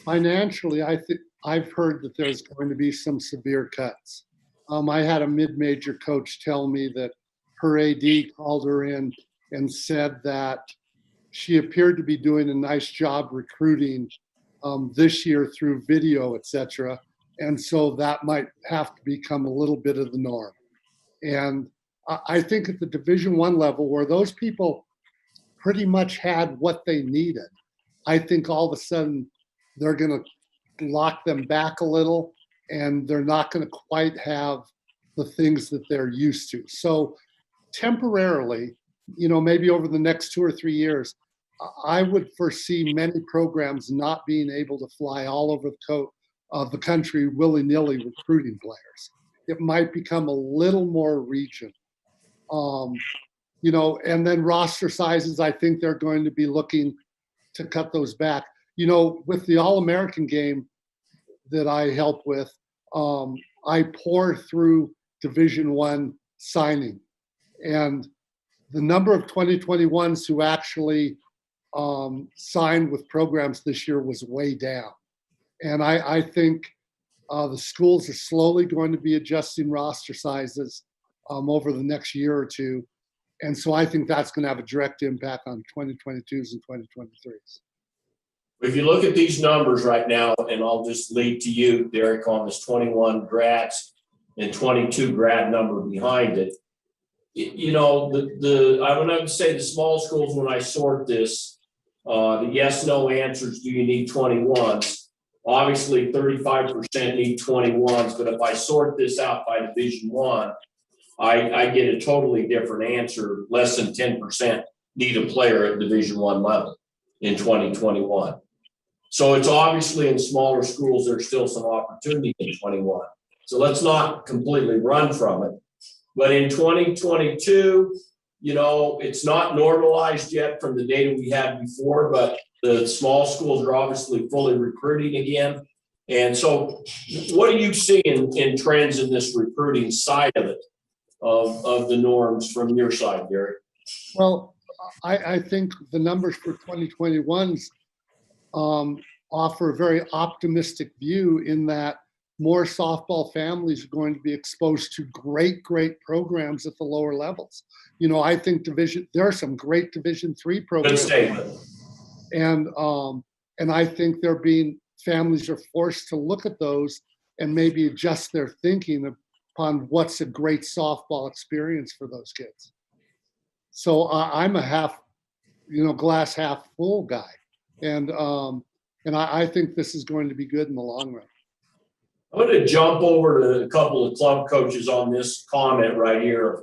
financially, I think I've heard that there's going to be some severe cuts. I had a mid-major coach tell me that her AD called her in and said that she appeared to be doing a nice job recruiting this year through video, etc. And so that might have to become a little bit of the norm. And I think at the Division I level, where those people pretty much had what they needed, I think all of a sudden they're going to lock them back a little, and they're not going to quite have the things that they're used to. So temporarily, maybe over the next 2 or 3 years, I would foresee many programs not being able to fly all over the country willy-nilly recruiting players. It might become a little more regional. And then roster sizes, I think they're going to be looking to cut those back. With the All-American game that I help with, I pour through Division I signing. And the number of 2021s who actually signed with programs this year was way down. And I think the schools are slowly going to be adjusting roster sizes. over the next year or two. And so I think that's going to have a direct impact on 2022s and 2023s. If you look at these numbers right now, and I'll just lead to you, Derek, on this 21 grads and 22 grad number behind it. You know, I would have to say the small schools, when I sort this, the yes, no answers, do you need 21s? Obviously, 35% need 21s, but if I sort this out by Division I, I get a totally different answer. Less than 10% need a player at Division I level in 2021. So it's obviously in smaller schools, there's still some opportunity in 21. So let's not completely run from it. But in 2022, you know, it's not normalized yet from the data we had before, but the small schools are obviously fully recruiting again. And so what do you see in trends in this recruiting side of it, of the norms from your side, Gary? Well, I think the numbers for 2021s offer a very optimistic view in that more softball families are going to be exposed to great programs at the lower levels. You know, I think there are some great Division III programs. Good statement. And I think families are forced to look at those and maybe adjust their thinking upon what's a great softball experience for those kids. So I'm a glass half full guy. And I think this is going to be good in the long run. I'm going to jump over to a couple of club coaches on this comment right here.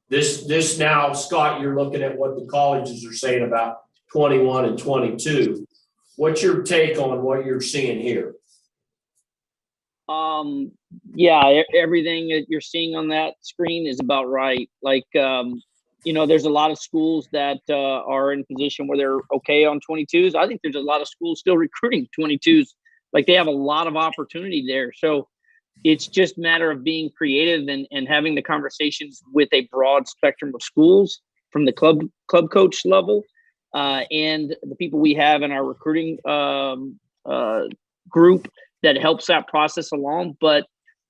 This now, Scott, you're looking at what the colleges are saying about 21 and 22. What's your take on what you're seeing here? Yeah, everything that you're seeing on that screen is about right. Like, you know, there's a lot of schools that are in a position where they're okay on 22s. I think there's a lot of schools still recruiting 22s. Like, they have a lot of opportunity there. So it's just a matter of being creative and having the conversations with a broad spectrum of schools from the club coach level and the people we have in our recruiting group that helps that process along. But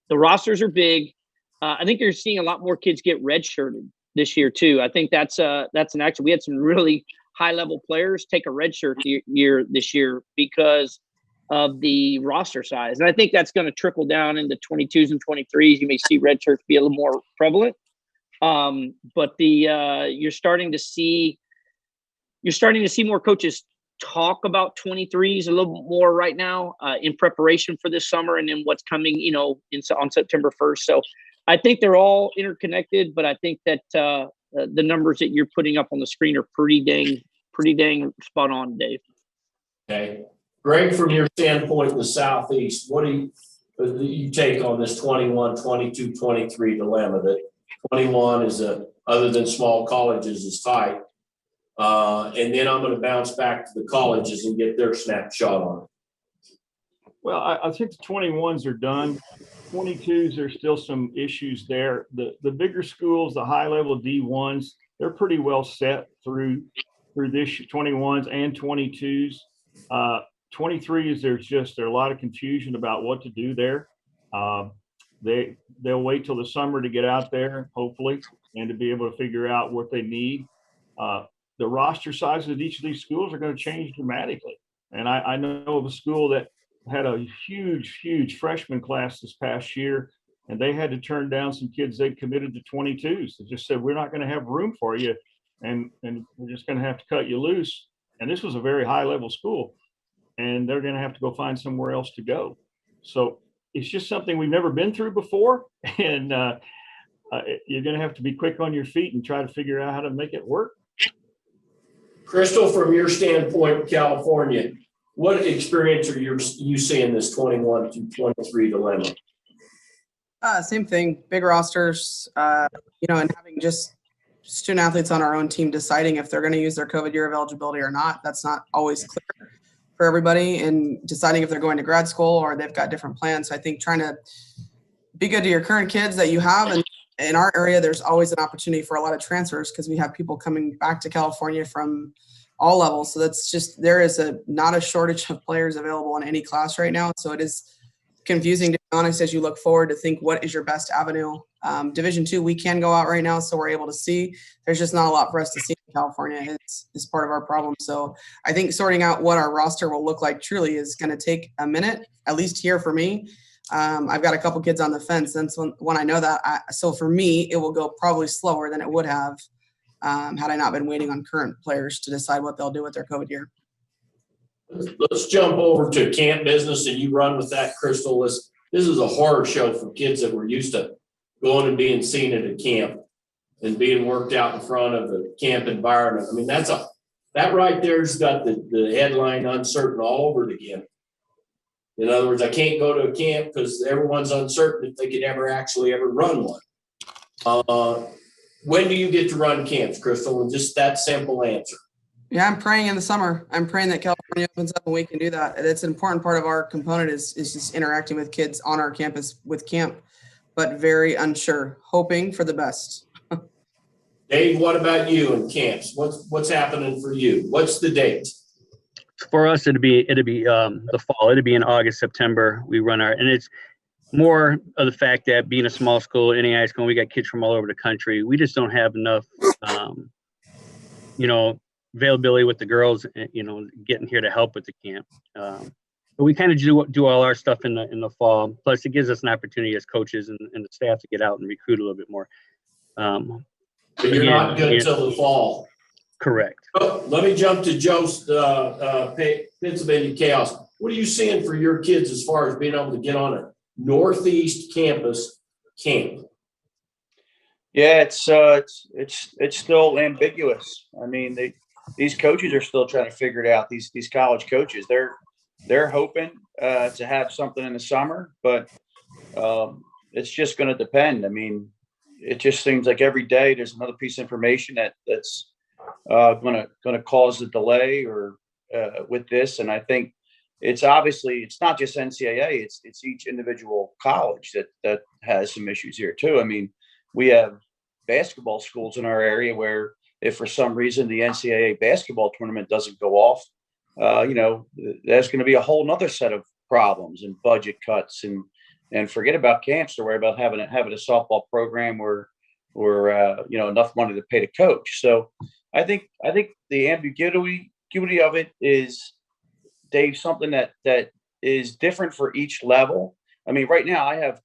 the rosters are big. I think you're seeing a lot more kids get redshirted this year too. I think that's an action. We had some really high level players take a redshirt year this year because of the roster size. And I think that's going to trickle down into 22s and 23s. You may see red shirts be a little more prevalent. But you're starting to see more coaches talk about 23s a little more right now in preparation for this summer and then what's coming, you know, on September 1st. So I think they're all interconnected, but I think that the numbers that you're putting up on the screen are pretty dang spot on, Dave. Okay. Greg, from your standpoint in the Southeast, what do you take on this 21, 22, 23 dilemma that 21 is other than small colleges is tight? And then I'm going to bounce back to the colleges and get their snapshot on it. Well, I think the 21s are done. 22s, there's still some issues there. The bigger schools, the high level D1s, they're pretty well set through this 21s and 22s. 23s, there's a lot of confusion about what to do there. They'll wait till the summer to get out there, hopefully, and to be able to figure out what they need. The roster sizes of each of these schools are going to change dramatically. And I know of a school that had a huge freshman class this past year, and they had to turn down some kids they'd committed to 22s. They just said, we're not going to have room for you, and we're just going to have to cut you loose. And this was a very high level school, and they're going to have to go find somewhere else to go. So it's just something we've never been through before, and you're going to have to be quick on your feet and try to figure out how to make it work. Crystal, from your standpoint, California, what experience are you seeing this 21 to 23 dilemma? Same thing, big rosters, you know, and having just student athletes on our own team deciding if they're going to use their COVID year of eligibility or not. That's not always clear for everybody, and deciding if they're going to grad school or they've got different plans. So I think trying to be good to your current kids that you have. And in our area, there's always an opportunity for a lot of transfers because we have people coming back to California from all levels. So that's just, there is not a shortage of players available in any class right now. So it is confusing, to be honest, as you look forward to think what is your best avenue. Division II, we can go out right now, so we're able to see. There's just not a lot for us to see in California. It's part of our problem. So I think sorting out what our roster will look like truly is going to take a minute, at least here for me. I've got a couple kids on the fence, and so when I know that, so for me, it will go probably slower than it would have had I not been waiting on current players to decide what they'll do with their COVID year. Let's jump over to camp business, and you run with that, Crystal. This is a horror show for kids that were used to going and being seen at a camp and being worked out in front of the camp environment. I mean, that right there's got the headline uncertain all over it again. In other words, I can't go to a camp because everyone's uncertain if they could ever run one. When do you get to run camps, Crystal? And just that simple answer. Yeah, I'm praying in the summer. I'm praying that California opens up and we can do that. It's an important part of our component is just interacting with kids on our campus with camp, but very unsure, hoping for the best. Dave, what about you and camps? What's happening for you? What's the date? For us, it'd be the fall. It'd be in August, September. We run and it's more of the fact that being a small school, NAI school, we got kids from all over the country. We just don't have enough, availability with the girls, getting here to help with the camp. But we kind of do all our stuff in the fall. Plus, it gives us an opportunity as coaches and the staff to get out and recruit a little bit more. But you're not good till the fall. Correct. Oh, let me jump to Joe's Pennsylvania Chaos. What are you seeing for your kids as far as being able to get on a Northeast campus camp? Yeah, it's still ambiguous. I mean, these coaches are still trying to figure it out. These college coaches, they're hoping to have something in the summer, but it's just going to depend. I mean, it just seems like every day there's another piece of information that's going to cause a delay or with this. And I think it's not just NCAA. It's each individual college that has some issues here too. I mean, we have basketball schools in our area where if for some reason the NCAA basketball tournament doesn't go off, there's going to be a whole nother set of problems and budget cuts and forget about camps to worry about having a softball program or enough money to pay the coach. So I think the ambiguity of it is, Dave, something that is different for each level. I mean, right now I have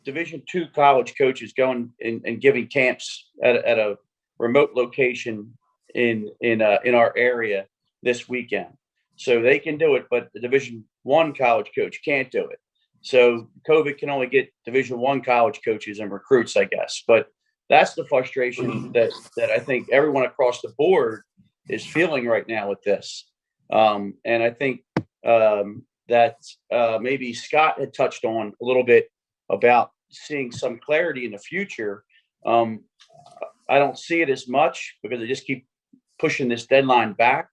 Division II college coaches going and giving camps at a remote location in our area this weekend. So they can do it, but the Division I college coach can't do it. So COVID can only get Division I college coaches and recruits, I guess. But that's the frustration that I think everyone across the board is feeling right now with this. And I think that maybe Scott had touched on a little bit about seeing some clarity in the future. I don't see it as much because they just keep pushing this deadline back.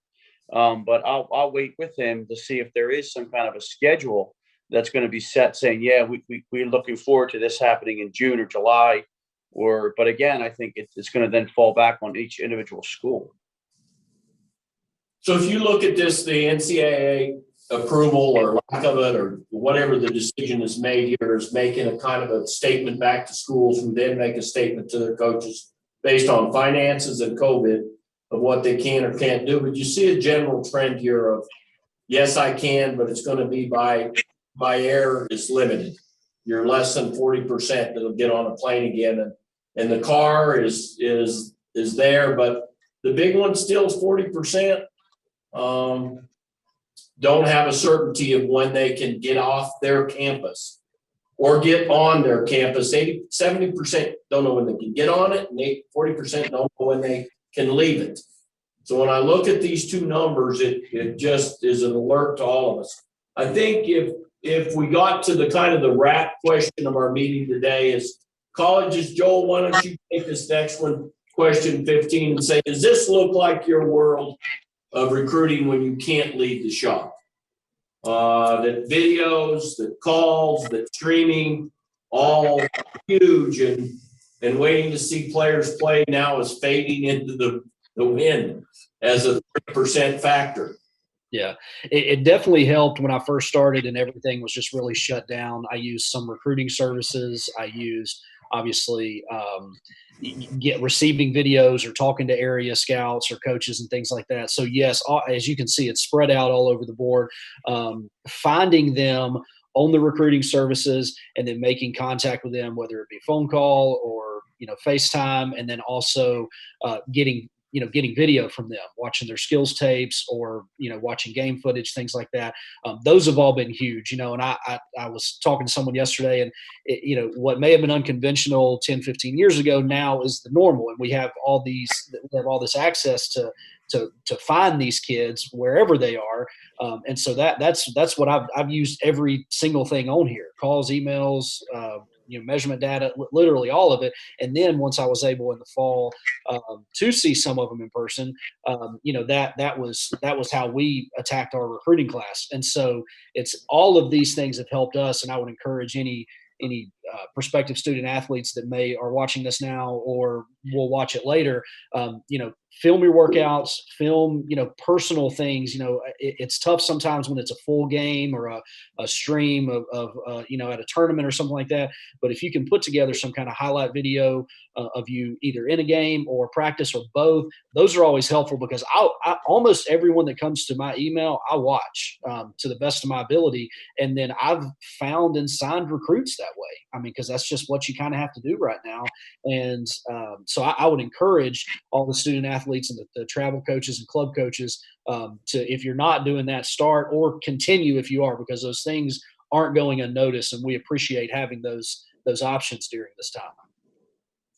But I'll wait with him to see if there is some kind of a schedule that's going to be set saying, yeah, we're looking forward to this happening in June or July. But again, I think it's going to then fall back on each individual school. So if you look at this, the NCAA approval or lack of it, or whatever the decision is made here, is making a kind of a statement back to schools who then make a statement to their coaches based on finances and COVID of what they can or can't do. But you see a general trend here of, yes, I can, but it's going to be by air is limited. You're less than 40% that'll get on a plane again. And the car is there, but the big one still is 40%. Don't have a certainty of when they can get off their campus or get on their campus. 70% don't know when they can get on it, and 40% don't know when they can leave it. So when I look at these two numbers, it just is an alert to all of us. I think if we got to the kind of the wrap question of our meeting today is colleges, Joel, why don't you take this next one, question 15, and say, does this look like your world of recruiting when you can't leave the shop? That videos, that calls, that streaming, all huge, and waiting to see players play now is fading into the wind as a 3% factor. Yeah, it definitely helped when I first started and everything was just really shut down. I used some recruiting services. I used obviously get receiving videos or talking to area scouts or coaches and things like that. So yes, as you can see, it's spread out all over the board. Finding them on the recruiting services and then making contact with them, whether it be phone call or FaceTime, and then also getting video from them, watching their skills tapes or, watching game footage, things like that. Those have all been huge, and I was talking to someone yesterday, and what may have been unconventional 10, 15 years ago now is the normal. And we have all this access to find these kids wherever they are. And so that's what I've used every single thing on here: calls, emails, measurement data, literally all of it. And then once I was able in the fall to see some of them in person, that was how we attacked our recruiting class. And so it's all of these things have helped us. And I would encourage any prospective student athletes that are watching this now or will watch it later, film your workouts, film, personal things. It's tough sometimes when it's a full game or a stream of at a tournament or something like that. But if you can put together some kind of highlight video of you either in a game or practice or both, those are always helpful, because I almost everyone that comes to my email, I watch to the best of my ability. And then I've found and signed recruits that way. I mean, because that's just what you kind of have to do right now. And so I would encourage all the student athletes and the travel coaches and club coaches to, if you're not doing that, start or continue if you are, because those things aren't going unnoticed, and we appreciate having those options during this time.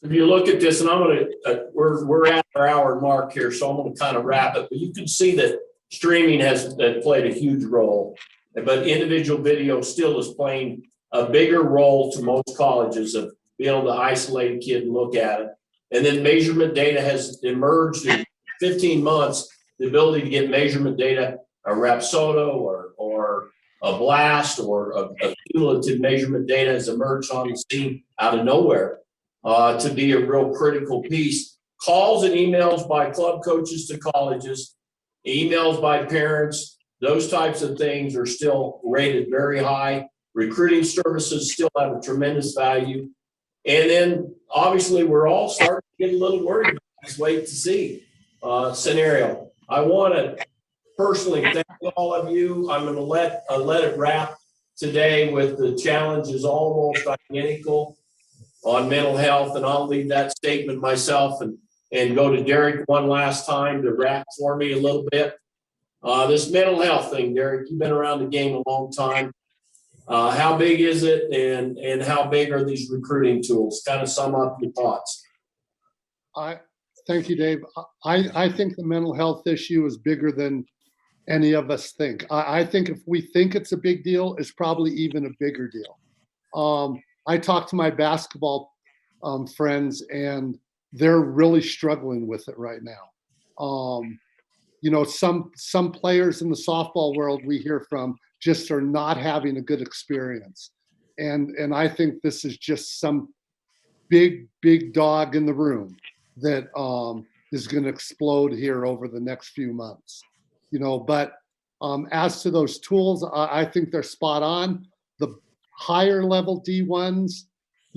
If you look at this, and I'm going to, we're at our hour mark here, so I'm going to kind of wrap it, but you can see that streaming has played a huge role, but individual video still is playing a bigger role to most colleges of being able to isolate a kid and look at it. And then measurement data has emerged in 15 months, the ability to get measurement data, a Rapsodo or a blast or a cumulative measurement data has emerged on the scene out of nowhere to be a real critical piece. Calls and emails by club coaches to colleges, emails by parents, those types of things are still rated very high. Recruiting services still have a tremendous value. And then obviously we're all starting to get a little worried about this wait to see scenario. I want to personally thank all of you. I'm going to let it wrap today with the challenges almost identical on mental health. And I'll leave that statement myself and go to Derek one last time to wrap for me a little bit. This mental health thing, Derek, you've been around the game a long time. How big is it, and how big are these recruiting tools? Kind of sum up your thoughts. Thank you, Dave. I think the mental health issue is bigger than any of us think. I think if we think it's a big deal, it's probably even a bigger deal. I talk to my basketball friends, and they're really struggling with it right now. Some players in the softball world we hear from just are not having a good experience. And I think this is just some big dog in the room that is going to explode here over the next few months. But as to those tools, I think they're spot on. The higher level D1s,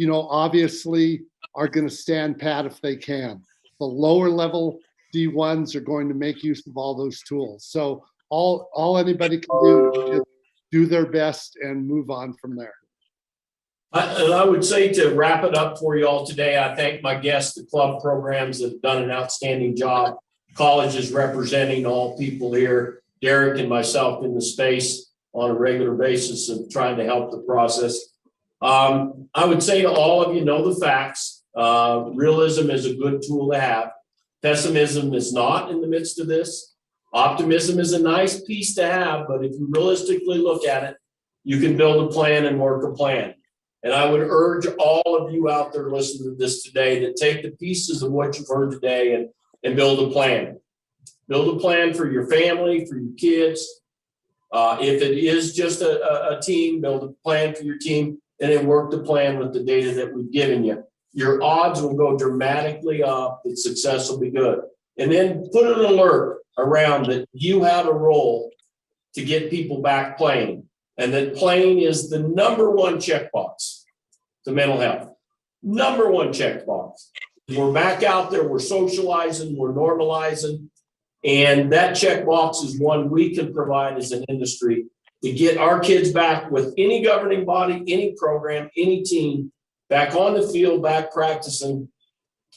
obviously are going to stand pat if they can. The lower level D1s are going to make use of all those tools. So all anybody can do is just do their best and move on from there. And I would say, to wrap it up for you all today, I thank my guests, the club programs that have done an outstanding job, colleges representing all people here, Derek and myself in the space on a regular basis of trying to help the process. I would say to all of you, know the facts. Realism is a good tool to have. Pessimism is not in the midst of this. Optimism is a nice piece to have, but if you realistically look at it, you can build a plan and work a plan. And I would urge all of you out there listening to this today to take the pieces of what you've heard today and build a plan. Build a plan for your family, for your kids. If it is just a team, build a plan for your team, and then work the plan with the data that we've given you. Your odds will go dramatically up that success will be good. And then put an alert around that you have a role to get people back playing, and that playing is the number one checkbox to mental health. Number one checkbox. We're back out there, we're socializing, we're normalizing, and that checkbox is one we can provide as an industry to get our kids back with any governing body, any program, any team, back on the field, back practicing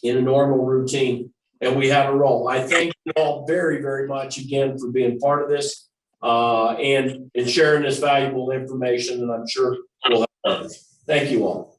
in a normal routine, and we have a role. I thank you all very, very much again for being part of this and sharing this valuable information, and I'm sure we'll have others. Thank you all.